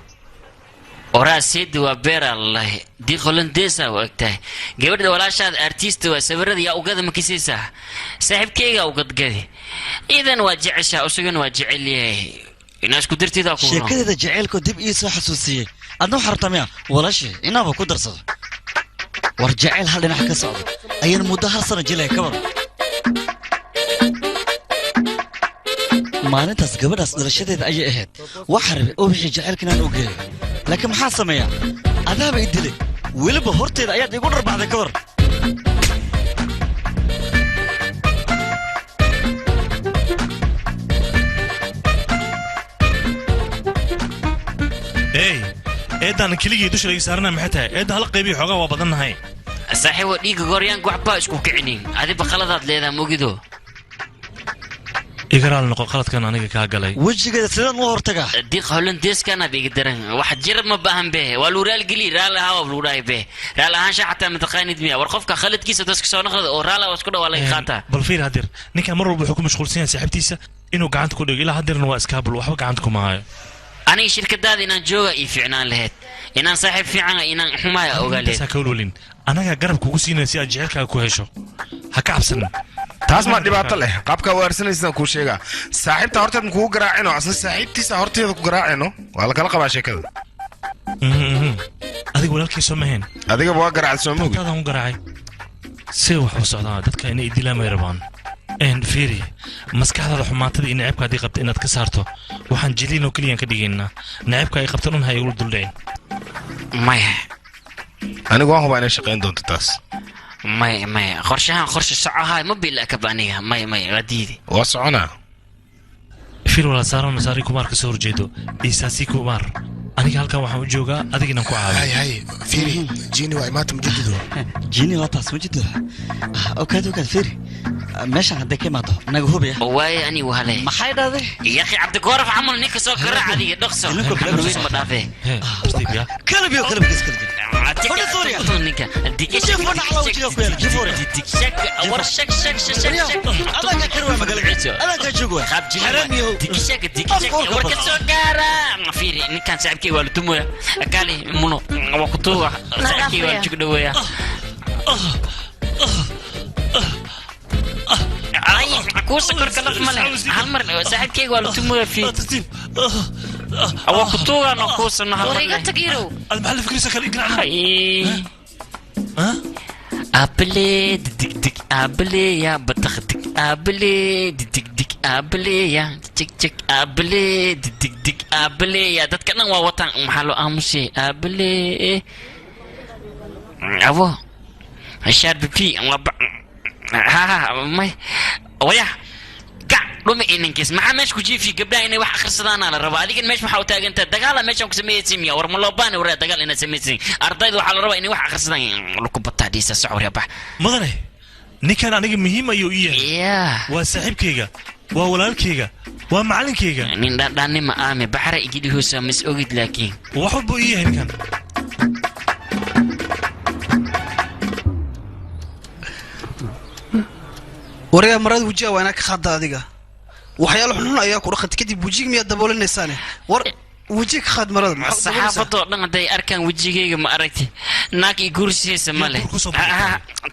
oraa seedi waa beera allahi dii holandeesa u egtahay gabadha walaashaad artista waa sawirada yaa ugada makisaysaa saaxiibkayga ugadgadi idan waa jeceshaa usugana waa jecel yahay inaa isku darteeda ku sheekadeeda jaceylku dib ii soo xasuusiyey adna waxaa rabtaa miya walaashii inaaba ku darsado war jaceyl hal dhinac ka socda ayaan muddo hal sano jilaya ka badan maalintaas gabadhaas dhalashadeeda ayay ahayd waxaa rabay oo wixii jaceylka inaan u geeyo laakiin maxaa sameeyaa adaaba i dilay weliba horteeda ayaad igu dharbacday ka war eedaan keligii dusha laga saarana maxay tahay eedda hala qaybiyo xoogaa waa badannahay saaxiibo dhiiga gooryaanka waxbaa isku kicinin adiba qaladaad leedaa mogido igaraal noqo qaladkan aniga kaa galay wejigeeda sidaan u hortagaa diiq holandeeskana diga daran wax jir ma baahan be waa lu raal geli raal hawa lu dhaay be raal ahaan shaqata mataqaanid miya war qofka khaladkiisa dadka soo noqdo oo raal isku dhaw la qaata bal fiir hadir ninka mar walba wuxuu ku mashquulsan yahay saaxiibtiisa inuu gacanta ku dhigo ilaa hadirna waa iskaabul waxba gacanta kuma hayo aniga shirkadaada inaan jooga ii fiicnaan lahayd inaan saaxiib fiican inaan xumaaya ogaaleed saa kawlwalin anaga garab kugu siinay si aad jecelkaaga ku hesho ha ka cabsan taas ma dhibaato leh qaabka waarsanaysan ku sheega saaxiibta horteed ma kugu garaacino asna saaxiibtiisa horteeda ku garaacino waa la kala qabaa sheekada adiga walaalkii soo maheen adiga waa garaacay soo moogi taadaan u garaacay si wax u socdaa dadka inay dilaamay rabaan fiiri maskaxdaada xumaatadii in naceebka haddii qabta inaad ka saarto waxaan jiliin oo keliyan ka dhigaynaa naceebka ay qabtan un ha igula duldhicin maya anigu waan hubaa inay shaqayn doonto taas maya qorshahan qorshe socohaa ma bila ka baaniga maya waa diidi waa soconaa fiir wala saaro nasaari kumaar ka soo horjeedo isaasi kumaar aniga halkan waxaan u joogaa adigina ku caawiyo hay fiiri jini waa imaata mujaddid jini waa taas mujaddid okaad fiiri meeshaan hadday ka imaado naga hubaya waaye ani wahale maxay dhahday ya akhi cabdigooraf camal ninka soo garaac adiga dhaqso ma dhaafee kalbiyo فونا سوريا ديك شك ور شك أنا كروي مقلعته أنا كجوجو حرامي ديك شك ور كسوكارا فيري إن كان سعبكي والدمو قالي منو وقتوه سعبكي والجودويا أي كوسا كركلف ماله هالمر سعبكي والدمو في وقتوه أنا كوسا نهار وريقة تغيرو المحل فكري سكر يقرأ أبلي دك أبلي يا بتخدك أبلي دك أبلي يا تك أبلي دك أبلي يا تتكلم ووطن محلو أمشي أبلي أبو الشارب في ها ما ويا لما إنكيس ما حماش كوجي في قبل إني واحد آخر صدانا على الربع هذيك المش محاوت أنت دجال مش كسمية سمية ورملوبان ولا دجال إنه سمية أرضي على الربع إني واحد آخر صدانا لكم بتعديس السعور يا بح مغني نكان أنا مهم يا وسحب كيجا وولال كيجا ومعلن كيجا يعني داني ما آمي بحر يجي هو سامس أوجد لكن وحبه إيه هنكان وريا مراد وجه وأنا كخد هذيك وحيال حنون أياك ورخت كدي وجهك مية دبولين إنسانه وجهك خد مرض الصحافة طبعا ده أركان وجهك ما أركتي ناكي كرسي سماله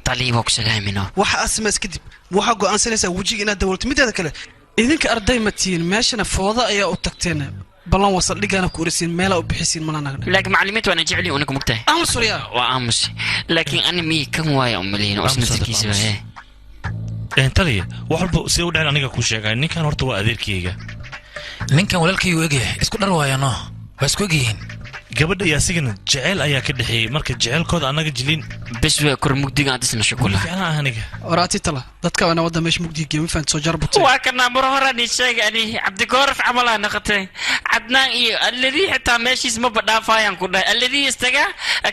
طليب وكسلها منه وح أسمس كدي وحقو أنسنسا وجهك إن دولت متى ذكره إذنك أردي متين ماشنا فوضى أيا وتكتينا بلان وصل لي أنا كورسين مالا وبحسين مالا لكن معلومات وأنا جعلي وأنا كمكتاه أمس سوريا وأمس لكن أنا مي كم واي أملين وأسمت كيسة taliya wax walba si u dhacan aniga ku sheegay ninkan horta waa adeerkayga ninkan walaalkay uu egay isku dhar waayano waa isku egayeen gabadha iyo asigana jecel ayaa ka dhaxeeyay marka jecelkooda anaga jilin bes way kor mugdiga adisna shukula fiicna aniga waraati tala dadka wana wada meesh mugdiga ma faanto jarbuto waa kana mar hore ni sheegani cabdigooraf amala naqatay cadnaan iyo alladii xitaa meeshiis ma badhaafayaan ku dhahay alladii istaga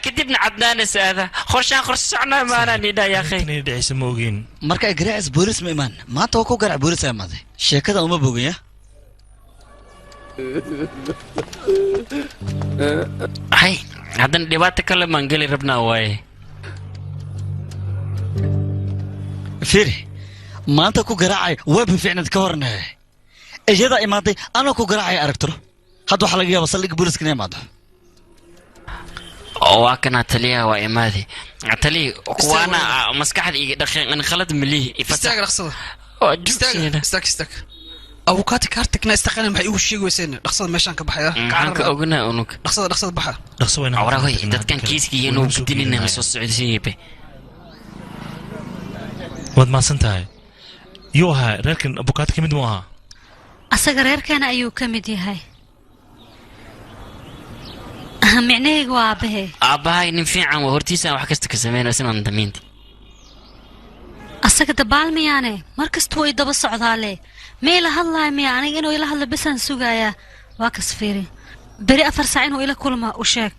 kadibna cadnaan saada qorshaan qorsacna maana ni dhayaa akhay ni dhaysa moogin marka ay garaacis boolis ma iman maanta waa ku garaac boolis ay maaday sheekada uma bogaya هاي هذا دبات كلام انجلي ربنا واي فيري ما انت كو قراعي وين فعلا تكورنا اجيدا ايمادي انا كو قراعي اركترو هادو حلقه وصل لك بوليس كني ماده oo kana taliya waa imaadi tali kuwana maskaxda iga dhaqan an khalad milih istaag raqsada istaag أوقات كارتك ناس تقنن maxay ugu sheegayseen dhaqsada meeshan ka baxaya ka ognaa unug dhaqsada baxa dhaqsada awrahay dadkan kiiskii inuu gudinina soo socodsiiyay wad ma santahay yoha reerkan abukaat kamid ma aha asaga reerkana ayuu kamid yahay micnahaygu waa aabahay nin fiican waa hortiisa wax kasta ka sameynaa sinan damiinti asaga dabaal miyaane markasta way daba socdaale meel hadlaay miya aniga inuu ila hadlo bisan sugaaya waa kasfiiri bari 4 saac inuu ila kulma u sheeg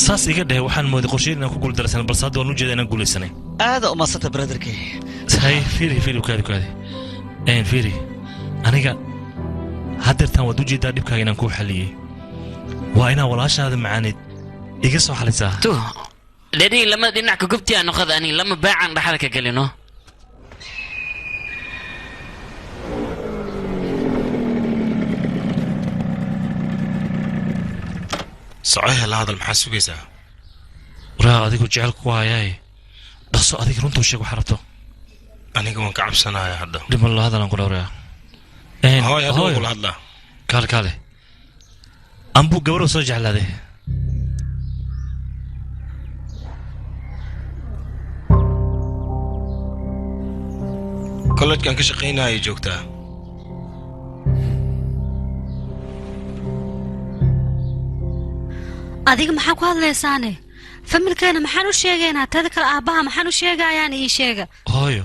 saas iga dhahay waxaan mooday qorsheyn inaan ku guuldaraysan balse hadda waan u jeedaa inaan guulaysanay aada uma santa brotherkay هاي فيري وكادي فيري aniga haddeertaan waad u jeedaa dhibkaaga inaan kuu xalliyey waa inaa walaashaada macaaneed iga soo xalisaa tu ledhii lama dhinac ka gubti aan noqod ani lama baacan dhaxal ka gelino socohe la hadal maxaa sugaysaa waraa adigu jecel ku hayaay dhaqso adiga runta u sheeg waxaa rabto aniga waan ka cabsanayaa hadda dhiman la hadalan ku dhowraa hooy hadda kula hadlaa kaale anbuu gabadhoo soo jeclaaday kolledkaan ka shaqaynaya joogtaa adiga maxaa ku hadlaysaane familkeena maxaan u sheegaynaa tada kale aabbaha maxaan u sheegayaan ii sheega hooyo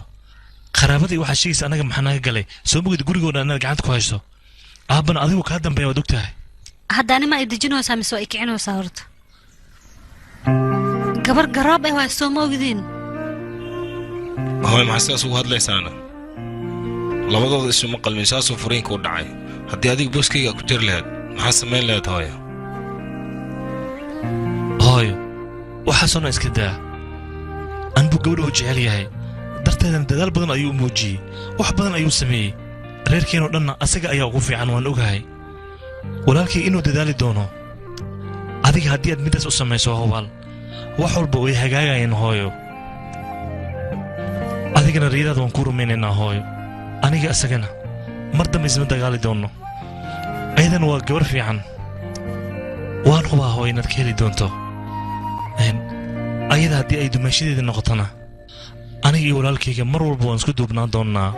qaraabadii waxaa sheegaysa annaga maxaa naga galay soo mogid gurigooda inaad gacanta ku hayso aabbana adigu kaa dambeeya waad og tahay hadda anima ay dejinaysaa mise waa i kicinaysaa horta gabar garoob eh waa soo moogdiin hooy maxaa sidaas ugu hadlaysaana labadooda isuma qalmin saasuu furiinka u dhacay haddii adiga booskayga ku jiri lahayd maxaa samayn lahayd hooyo waxaasoo iska daa anbuu gabadhu jecel yahay darteedana dadaal badan ayuu muujiyey wax badan ayuu sameeyey reerkeenoo dhanna asaga ayaa ugu fiican waan ogahay walaalkii inuu dadaali doono adiga haddii aad middaas u samayso hubaal wax walba way hagaagayeen hooyo adigana riyadaada waan kuu rumaynaynaa hooyo aniga isagana mar dambe isma dagaali doonno ayadana waa gabar fiican waan hubaa hooyo inaad ka heli doonto ayada haddii ay dumaashadeeda noqotona aniga iyo walaalkayga mar walba waan isku duubnaan doonnaa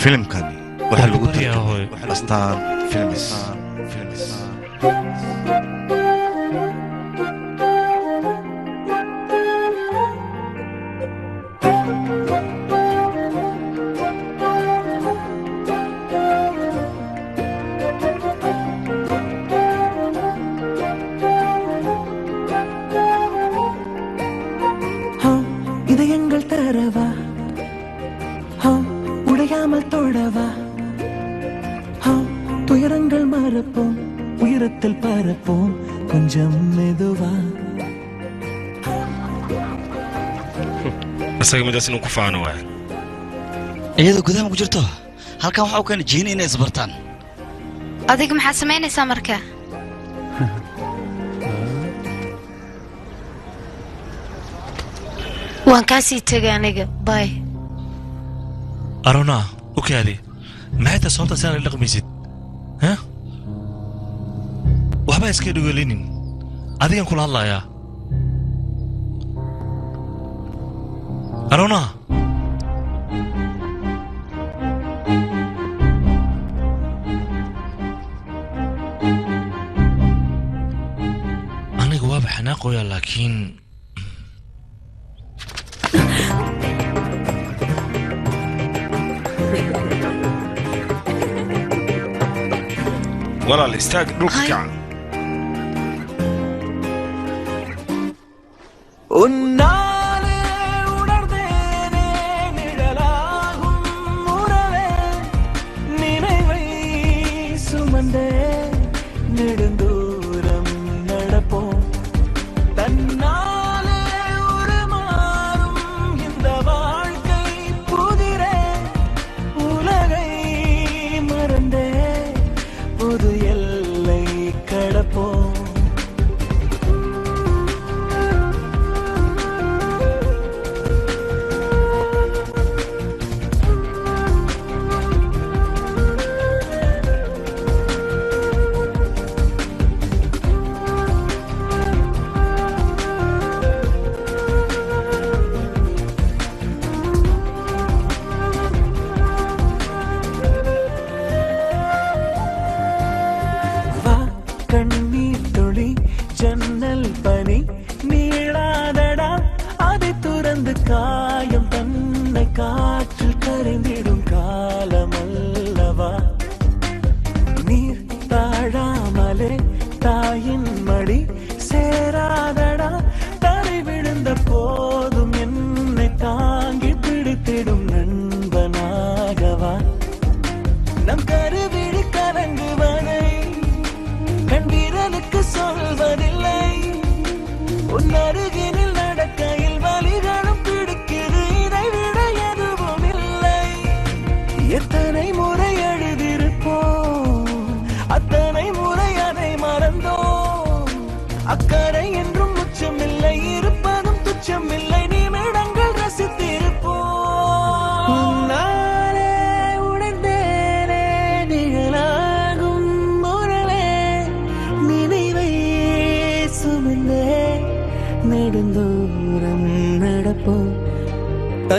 filimkani waxaa lagu tarjumay astaan filmis துயரங்கள் மறப்போம் உயரத்தில் பறப்போம் கொஞ்சம் மெதுவா asaga midaas inuu ku faano waay iyadoo gudaha ma ku jirto halkan waxa uu keenay jiini inay isbartaan adiga maxaa samaynaysaa marka waan kaa sii tegay aniga bay arona ukaadi maxay tahay sababta saan dhaqmaysid ha waxba iska dhigolinin adigan kula hadlayaa arona aniga waaba xanaaqoya laakiin walaal istaag dhulka kaca உன்னாலே உணர்ந்தேனே நிழலாகும் உறவே நினைவை சுமந்தே நெடுந்தூரம் நடப்போம் தன்னாலே உருமாறும் இந்த வாழ்க்கை புதிரே உலகை மறந்தே புது எல்லை கடப்போம்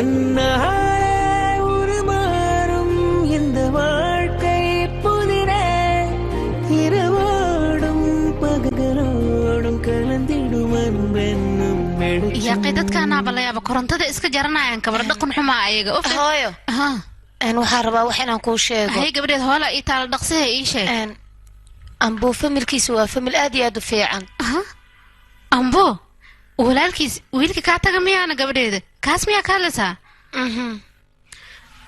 கண்ணாலே உருமாறும் இந்த வாழ்க்கை புதிரே இரவோடும் பகலோடும் கலந்திடும் அன்பென்னும் yaaqi dadkaanaaba la yaaba korontada iska jaranayaan kabar dhaqan xumaa ayaga hooyo waxaan rabaa wax inaan kuu sheego hay gabadheed hoola ii taala dhaqsiha ii sheeg ambo familkiisu waa famil aad iyo aad u fiican ambo walaalkiis wiilka kaa taga miyaana gabadheeda kaas miyaa ka hadlaysaa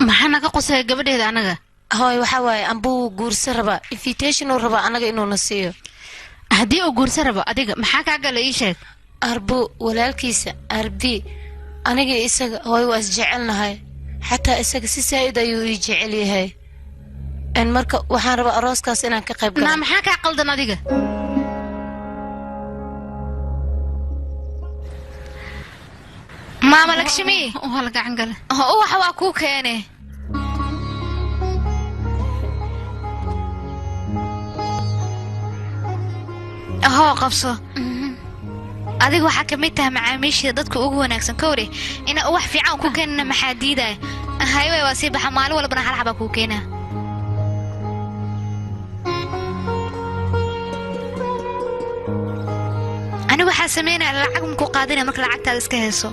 maxaa naga qosaya gabadheeda anaga hooy waxaa waaye ambuu guursa rabaa invitation uu rabaa anaga inuuna siiyo haddii uu guursa rabo adiga maxaa kaa gala ii sheeg arbu walaalkiisa arbi aniga isaga hooy waa isjecelnahay xataa isaga si saa'id ayuu ii jecel yahay marka waxaan rabaa arooskaas inaan ka qayb galo maxaa kaa qaldan adiga maama lakshmi waa la gacan gale waxa waa kuu keene hoo qabso adiga waxaa ka mid tahay macaamiishii dadka ugu wanaagsan ka wari ina wax fiican ku keenana maxaa diidaya haywe waa sii baxa maalin walbana hal xabaa kuu keenaa ani waxaa sameynaya lacag maku qaadinaya marka lacagtaada iska hayso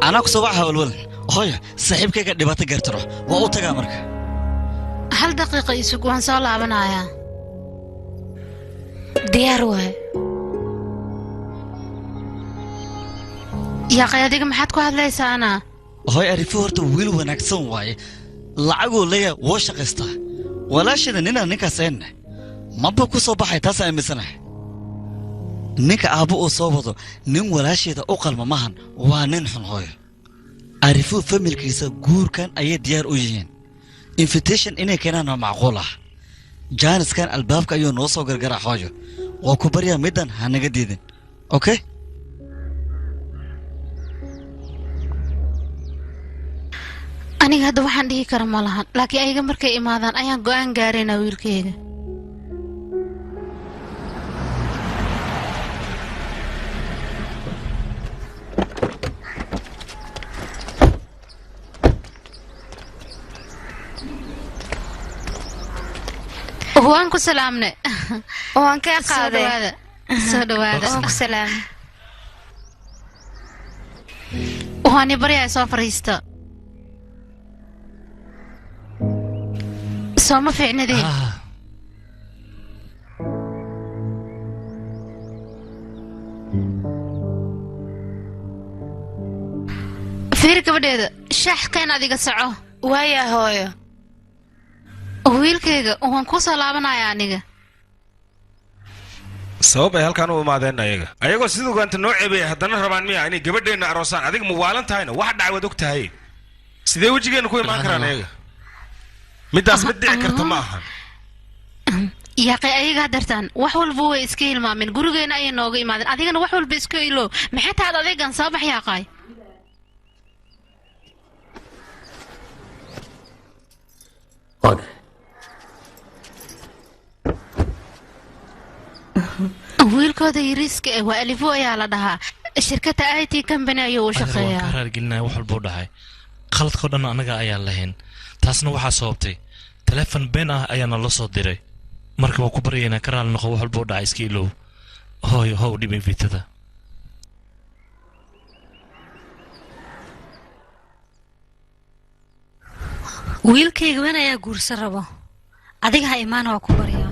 anaa kusoo waxa walwal hooya saaxiibkayga dhibaato gaartaro waa u tagaa marka hal daqiiqa isug waan soo laabanayaa diyaar waaye yaaqay adiga maxaad ku hadlaysaa anaa hooy arifo horta wiil wanaagsan waaye lacaguu leeyahay woo shaqaystaa walaashada ninaa ninkaas eenna maba ku soo baxay taas aaminsanahay ninka aabbo uu soo wado nin walaasheeda u qalma mahan waa nin xun hooyo arifo familkiisa guurkan ayay diyaar u yihiin invitation inay keenaan waa macquul ah jaaniskan albaabka ayuu noo soo gargaraa hooyo waa ku baryaa middan ha naga diidin okay aniga hadda waxaan dhihi kara ma lahan laakiin ayaga markay imaadaan ayaan go'aan gaaraynaa wiilkayga waan ku salaamnay waan ka qaaday soo dhawaada waan ku salaamnay waani baryaa soo fariista soo ma fiicnadeen fiir gabadheeda shaax keen adiga soco waaya hooyo wiilkayga waan ku soo laabanayaa aniga sabab ay halkaan u imaadeen ayaga ayagoo siduu gaanta noo ceebaya haddana rabaan miya inay gabadheenna aroosaan adiga ma waalan tahayna wax dhacwad og tahay sidee wejigeenna ku imaan karaan ayaga middaas mid dhici karta ma ahan yaaqay ayaga hadartaan wax walba way iska hilmaameen gurigeena ayay nooga imaadeen adigana wax walba iska ilow maxay tahaad adeegan soo bax yaaqay wiilkooda yariiska ee waa alifo ayaa la dhahaa shirkadda IT company ayuu u shaqeeyaa qaraar gelinaya wax walba u dhahay qaladkoo dhan anaga ayaan lahayn taasna waxaa sababtay taleefon been ah ayaana la soo diray marka waa ku baryaynaa ka raali noqo wax walba u dhacay iska ilow hooyo how dhibay fitada wiilkayga wen ayaa guursan rabo adiga ha imaan waa ku baryaa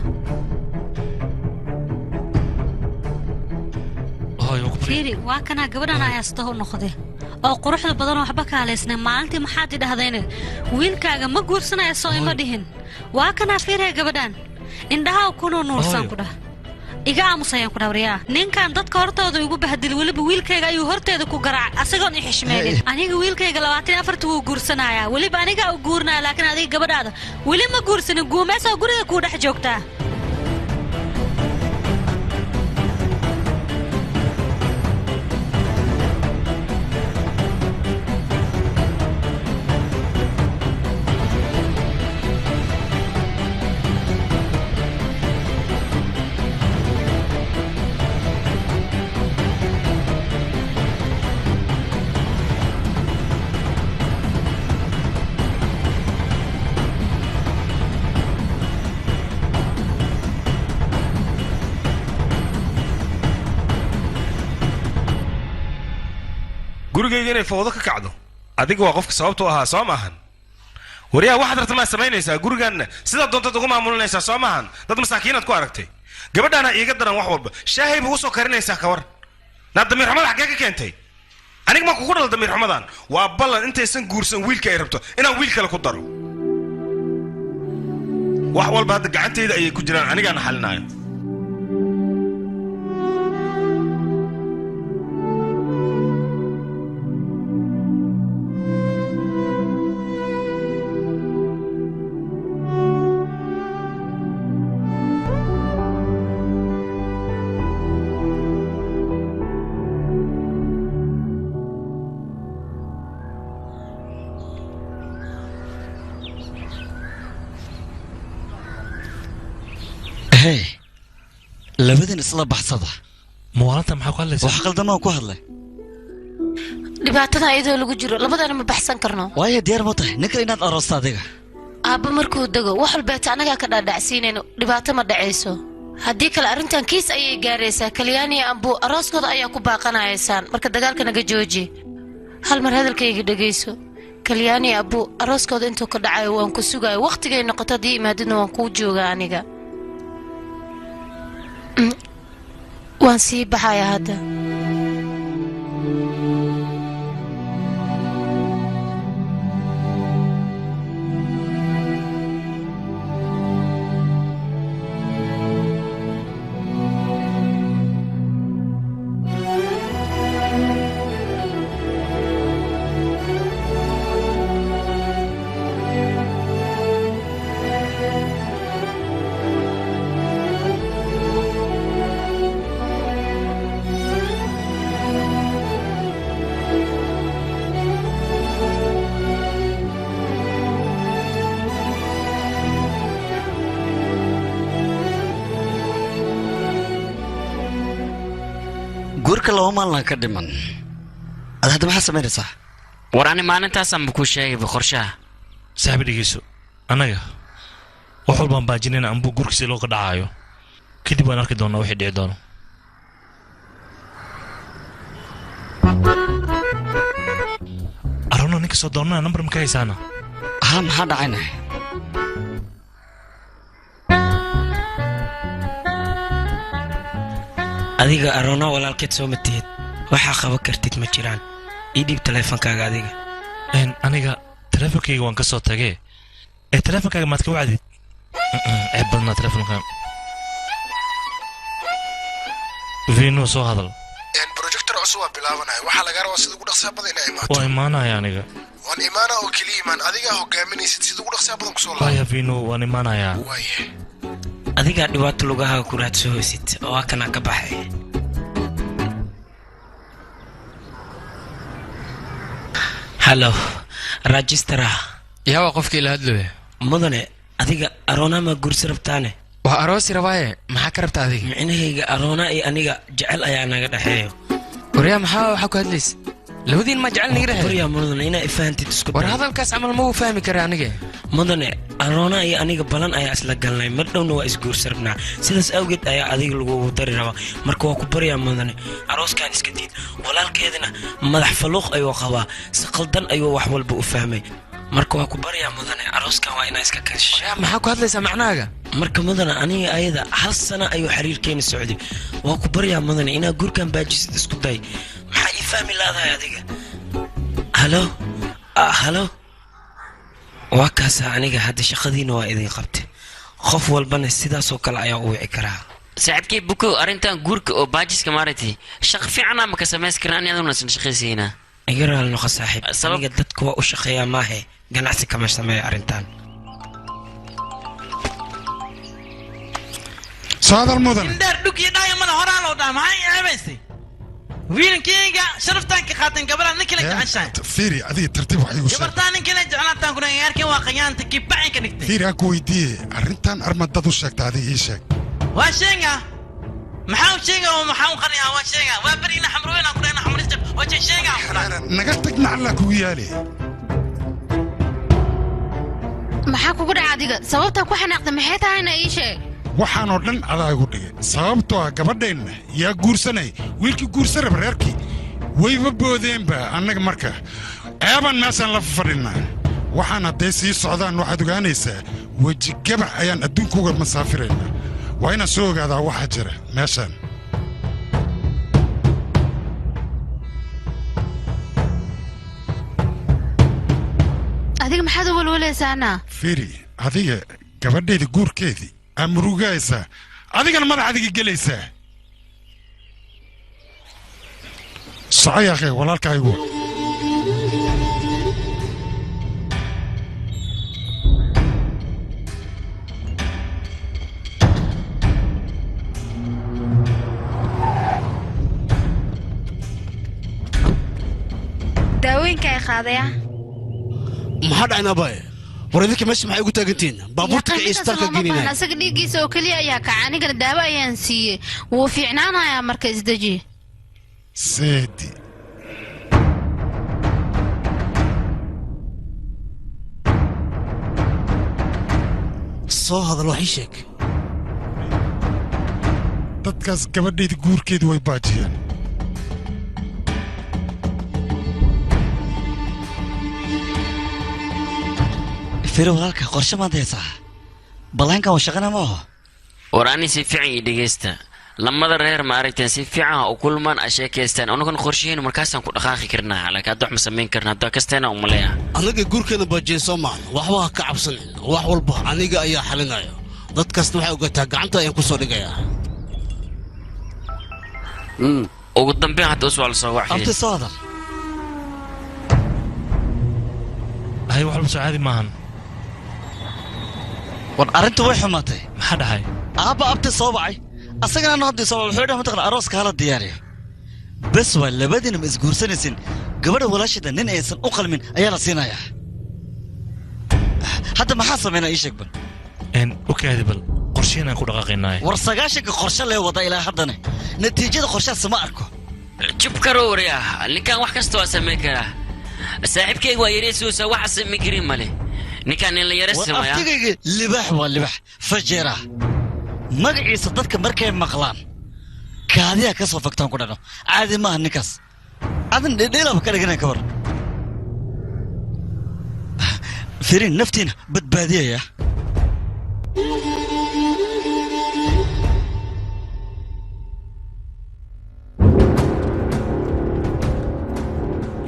fiiri waa kanaa gabadhan ayaastaho noqde oo quruxda badan waxba ka halaysnay maalintii maxaad idhahdayne wiilkaaga ma guursanaya soo ima dhihin waa kanaa fiiraya gabadhan indhaha kunuu nuursan ku dhah iga aamusayaan ku dhawriyaa ninkan dadka hortooda igu bahdil weliba wiilkayga ayuu horteeda ku garaac asagoon i xishmeynin aniga wiilkayga 24 wuu guursanayaa weliba aniga u guurnaya laakiin adiga gabadhaada weli ma guursanin guumeysoo guriga kuu dhex joogtaa gurigayga inay fowdo ka kacdo adiga waa qofka sababtu ahaa soo maahan wariyaa waxaad rabta maa samaynaysaa gurigaanna sidaa doontaad ugu maamulinaysaa soo maahan dad masaakiinaad ku aragtay gabadhaana iiga daran wax walba shaahay buu usoo karinaysaa ka war naa damiir xumada xaggee ka keentay aniga ma kugu dhal damiir xumadan waa ballan intaysan guursan wiilka ay rabto inaan wiil kale ku daro wax walba hadda gacantayda ayay ku jiraan anigaana xalinaayo hey labadan isla baxsada muwaalanta maxaa ku hadlaysaa wax qaldamaa ku hadlay dhibaatada iyadoo lagu jiro labadana ma baxsan karno waayo diyaar ma tahay ninka inaad aroosta adiga aabba markuu dego wax walbeeta anagaa ka dhaadhacsiinayno dhibaato ma dhacayso haddii kale arrintan kiis ayay gaaraysaa kalyaaniya ambuu arooskooda ayaa ku baaqanayaysaan marka dagaalka naga jooji hal mar hadalkayga dhegayso kalyaaniya ambuu arooskooda intuu ka dhacayo waan ku sugayo wakhtigay noqoto haddii imaadidna waan kuu joogaa aniga waan sii baxaya hadda guurka laba maalin ka dhiman ad hadda maxaa samaynaysaa war ani maalintaasaan ba kuu sheegayba qorshaha saaxiib dhegeyso annaga wax walbaan baajinayna anbuu gurkiisa loo ka dhacaayo kadib waan arki doonaa wixii dhici doono arona ninka soo doonaa nambar ma ka haysaana haa maxaa dhacayna adiga arona walaalkeed soo matihid waxaa qaban kartid ma jiraan ii dhiib taleefankaaga adiga aniga taleefankayga waan ka soo tagee ee taleefankaaga maad ka wacdid ceeb badnaa taleefankan vino soo hadal projector cusub waa bilaabanaya waxaa laga rabaa sida ugu dhaqsaha badan inay imaato waa imaanaya aniga waan imaana oo keliya imaan adigaa hogaaminaysid sida ugu dhaqsaha badan kusoo laaya vino waan imaanayaa adigaa dhibaato lugaha ku raadso hoosid oo waa kanaa ka baxay hallo rajistara yaa waa qofkii la hadlaya mudane adiga aroona ma guursi rabtaane waa aroosi rabaaye maxaa ka rabta adiga micnahayga aroona iyo aniga jecel ayaa naga dhexeeyo waryaa maxaa waxaa ku hadlaysa labadiin ma jecel naga dhexeeyo waryaa mudane inaa ifahantid isku war hadalkaas camal ma uu fahmi kara aniga mudane aroona iyo aniga balan ayaa isla galnay mar dhowna waa isguursi rabnaa sidaas awgeed ayaa adiga lagugu dari rabaa marka waa ku baryaa mudane arooskaan iska diid walaalkeedina madax faluuq ayuu qabaa si qaldan ayuu wax walba u fahmay marka waa ku baryaa mudane arooskan waa inaa iska kaashaa maxaa ku hadlaysaa macnahaaga marka mudane aniga ayada hal sana ayuu xiriirkeena socday waa ku baryaa mudane inaa guurkan baajisid isku day maxaa ii fahmi laadahay adiga halo halo waa kaasa aniga hadda shaqadiina waa idin qabtay qof walbana sidaasoo kale ayaa u wici karaa saaxiibkii bukow arrintan guurka oo baajiska maaragtay shaqo fiicanaa ma ka samays karaan iyaduna san shaqaysiinaa iga raali noqo saaxiib aniga dadka waa u shaqeeyaa maahe ganacsi kama sameeyo arrintan saadal mudane indheer dhug iyo dhaaya mana horaa loo dhaha maxay ceebaysay wiilankeyga sharaftaan ka qaateen gabadha ninkala jeceshahay fiiri adiga tartiib waxay u gabartaa ninkala jeclaataan kuna yaarkeen waa qayaanta kibacin ka dhigtay fiiri aan ku weydiiye arrintan armadad u sheegta adiga ii sheeg waa sheega maxaa u sheega oo maxaa u qaniyaa waa sheega waa beriina xamruweena ku dheena xamrista waa sheega naga tagna alla kugu yaale maxaa kugu dhaca adiga sababta ku xanaaqda maxay tahayna ii sheeg waxaan oo dhan adaa igu dhigay sababtoo ah gabadheenna yaa guursanay wiilkii guursan raba reerkii wayba boodeenba annaga marka ceebaan meeshaan la fadhinaa waxaan hadday sii socdaan waxaad ogaanaysaa weji gabax ayaan adduunka uga masaafiraynaa waa inaan soo ogaadaa waxa jira meeshaan adiga maxaad u walwalaysaana firi adiga gabadhayda guurkeedii aa murugaysaa adigana madaxadiga gelaysaa soco yaaqee walaalkaygu daawooyinka ay qaadaya maxaa dhacayna abaaye war idinka meesha maxay ugu taagantihiin baabuurta ka isbitaalka gelinaya asaga dhiiggiisa oo keliya ayaa kaca anigana daawo ayaan siiyey wuu fiicnaanayaa marka isdeji seedi soo hadal wax ii sheeg dadkaas gabadhayda guurkeedu way baajiyeen firi walaalka qorshe maad haysaa ballaankan waa shaqana ma aho war ani si fiican ii dhegaysta lamada reer ma aragteen si fiican u kulmaan a sheekaystaan anagoon qorshahaynu markaasaan ku dhaqaaqi karnaa laakiin hadda wax ma samayn karna hadda kasteena umaleeya anaga guurkeena baajiyeen soo maahan waxba ha ka cabsanin wax walba aniga ayaa xalinayo dad kasta waxay ogataa gacanta ayaan ku soo dhigayaa ugu dambeyn hadda uswaa la soo abti waxay soo hadal hay wax walba soo caadi maahan war arrintu way xumaatay maxaa dhahay aabba abti soo bacay asagana ano haddii soo wuxuu dhahay mataqan arooska hala diyaariyo bes waa labadiina ma isguursanaysin gabadha walaashada nin aysan u qalmin ayaa la siinayaa hadda maxaa samaynaa ii sheeg bal okaadi bal qorsheyn aan ku dhaqaaqaynaaye war sagaashanka qorshe lee wada ilaa haddana natiijada qorshahaas ma arko jub karo warya ninkaan wax kasta waa samayn karaa saaxiibkayga waa yareysuusa waxa samayn karin male ninkaan nin la yara war samaya aftigayga libaax waa libaax fajeera magaciisa dadka markay maqlaan kaadiyaa ka soo fagtaan ku dhano caadi maaha ninkaas adin dhidhiilaba ka dhiganaya ka war firin naftiina badbaadiyaya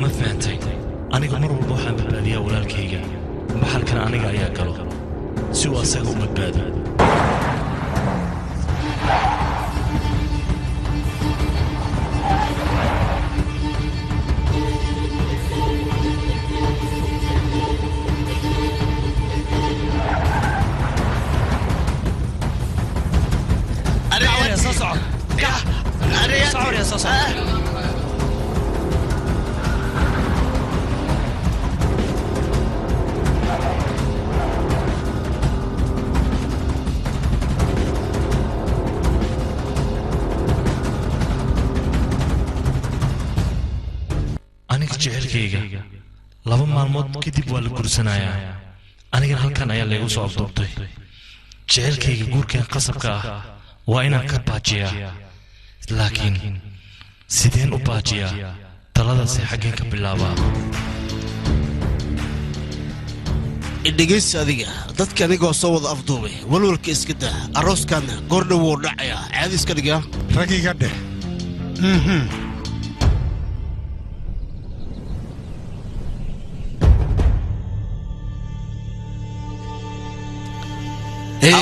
ma fahantay aniga mar walba waxaan badbaadiyaa walaalkayga maxalkana aniga ayaa galo si uu asaga u badbaado aniga jecelkayga laba maalmood kadib waa la gursanayaa anigana halkan ayaa laygu soo abduubtay jecelkayga guurkan qasabka ah waa inaan ka baajiyaa laakiin sideen u baajiyaa taladaasi xaggeen ka bilaabaa dhegaysi adiga dadka anigoo soo wada afduubay walwalka iska daa arooskaana goordhow wuu dhacayaa caadi iska dhigaa ragiga dheh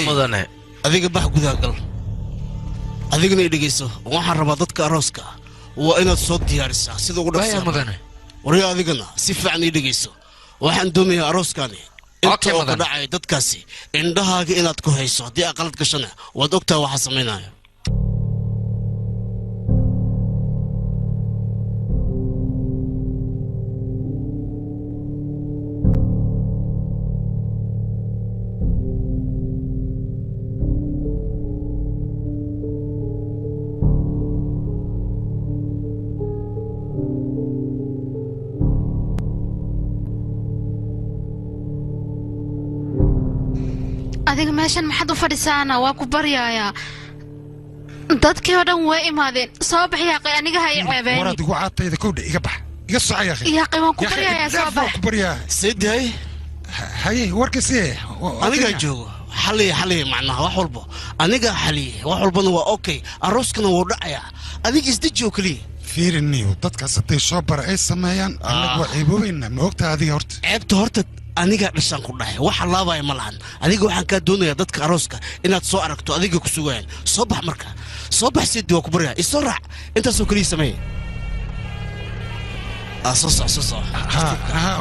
mudane adiga bax gudaha gal adigana i dhegayso waxaan rabaa dadka arooska waa inaad soo diyaarisaa sida ugu dhaqsaa mudane warya adigana si fiican ii dhegayso waxaan doonayaa arooskaani inta oo ka dhacaya dadkaasi indhahaaga inaad ku hayso haddii aa qalad gashana waad ogtaha waxaa samaynaya adiga meeshan maxaad u fadhisaana waa ku baryayaa dadkii oo dhan way imaadeen soo bax yaaqay aniga hay ceebeen waraad igu caatayda kowdha iga bax iga soco yaaqay yaaqay waan ku baryayaa soo bax siday haye warkasi aniga joogo xaliye macnaha wax walba aniga xaliye wax walbana waa okay arooskana wuu dhacayaa adiga isdejiyo kaliya fiiriniyo dadkaas haday soo bara ay sameeyaan anagu waa ceeboobayna ma ogtaa adiga horta ceebta horta aniga dhishaan ku dhahay waxa laabaya ma lahan adiga waxaan kaa doonayaa dadka arooska inaad soo aragto adiga ku sugayaan soo bax marka soo bax sidii waa ku baryaa isoo raac intaasoo kaliya sameeye soo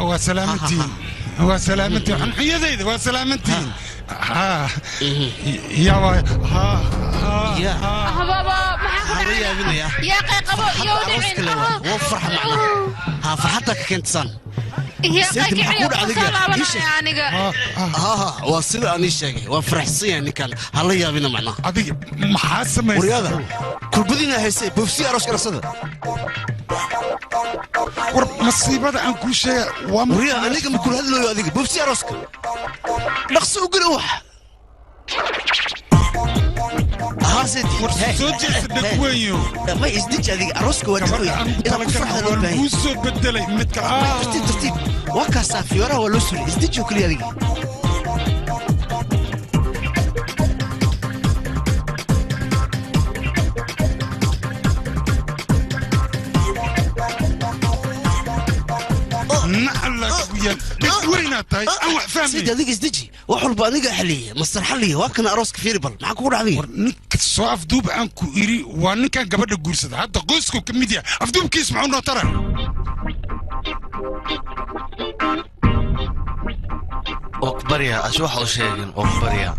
waa salaamantiin waa salaamantiin xunxiyadayda waa salaamantiin hababa maxaa ku dhacaya yaaqay qabo iyo dhicin farxadda ka keentasaan waa sida aan ii sheegay waa faraxsan yahay ninkan hala yaabina macnaha adiga maxaa samaysa waryaada kurbadiina haysay bofsi aroos garasada war masiibada aan kuu sheega waa waryaa aniga ma kula hadlayo adiga bofsi arooska dhaqso u geli wax soo jeesta dhagweeyo ma isdiji adiga arooska waa dhawey inaan ku farxda loo baahay kuu soo bedelay midka tartiib waa kaasaa fiyooraha waa loo sulay isdiji oo keliya adiga سيد هذيك ازدجي وحول بانيك حليه مستر حليه واكن اروسك فيربل معك كل عادي نك سو افدوب انكو يري وانك غبد غورسد حتى قوسكو كميديا افدوب كيس معنا ترى أكبريا أشوح وشيء أكبريا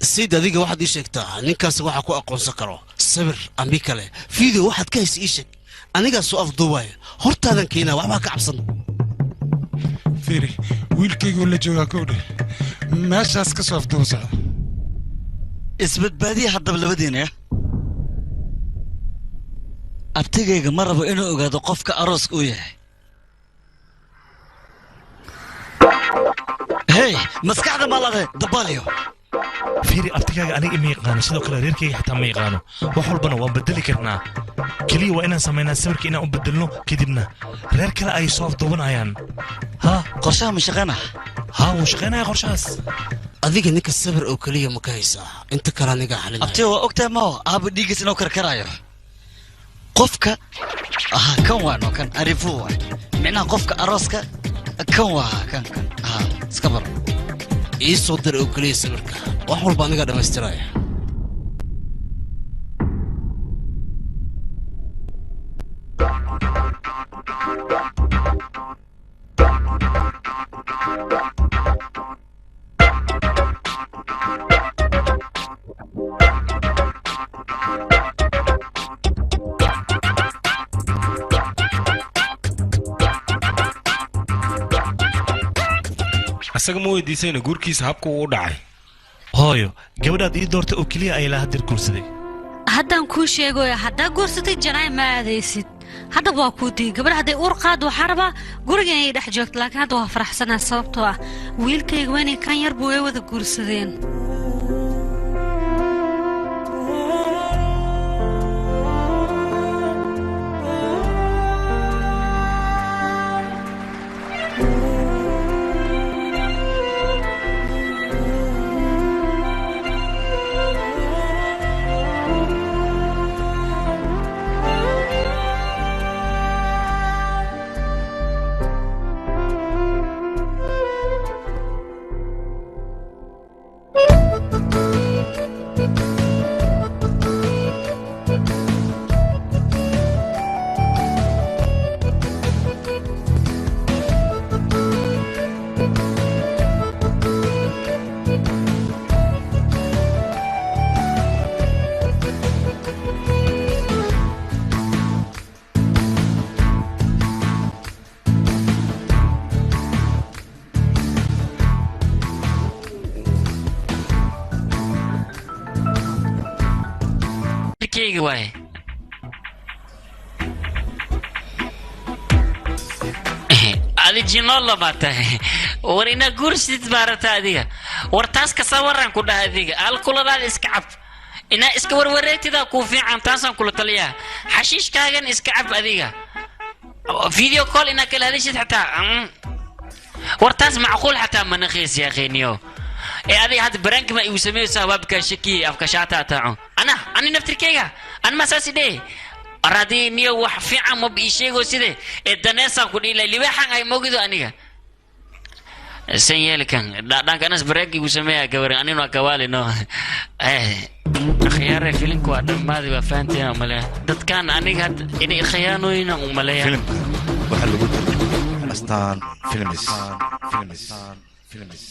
سيد هذيك واحد يشكتها نكاس واحد كو أقون سكره صبر أمريكا له فيديو واحد كيس يشك أنا سو أفضوباي هرت هذا كينا وما كعبصن فيري ويلكي يقول لي جوا كودي ماشي أسكت أفضوسا إثبت بادي حتى بالبدينة أبتيجي مرة بإنه قاعد قفك أرسك وياه هاي مسكعة مالها دباليو fiiri abtigaaga aniga ma yaqaano sidoo kale reerkayga xataa ma yaqaano wax walbana waan bedeli karnaa keliya waa inaan samaynaa sawirka inaan u bedelno kadibna reer kale ay soo afduubanayaan ha qorshaha ma shaqeynaa ha wuu shaqeynaya qorshahaas adiga ninka sawir oo keliya ma ka haysaa inta kale aniga xalin abtee waa ogtahay mao aaba dhiigis inuu karkaraayo qofka kan waano kan arifu waay micnaha qofka arooska kan waa kan iska baro ii soo dir oo keliya sawirka wax walba aniga dhamaystiraya asaga ma weydiisayna guurkiisa habka uu dhacay hooyo gabadhaad ii doorta oo keliya ay ilaa hadir guursaday haddaan kuu sheegoya haddaa guursatay janaay ma aadaysid haddaba waa kuu dii gabadha hadday uur qaad waxaa rabaa guriga inay dhex joogto laakiin hadda waa faraxsanaa sababtoo ah wiilkayga waa inay kan yarbu ay wada guursadeen keyga waaye adi jinoolla baa tahay war inaa guursid baarata adiga wartaas ka sawaran ku dhahay adiga alkuladaada iska cab inaa iska warwareegtida kuu fiican taasaan kula taliyaa xashiishkaagan iska cab adiga video call inaa kala hadashid xataa wartaas macquul xataa manakhiis yaa kheyniyo ee adiga hadda baraanka ma igu sameeyso habaabka shaki afka shaata taaco ani naftirkeyga an ma saasi dhee aradii niyo wax fiican ma bii sheego sidee ee daneesaan ku dhilay libaxan ay mogido aniga san yeelkan dhaankanas baraanka igu sameeyaa gabar anina kawaali no khiyaare filimku waa dhammaadi waa fahanteen umaleeya dadkan aniga hadda inay khiyaanooyina umaleeya filimka waxaa lagu tarjumay astaan filmis filmis filmis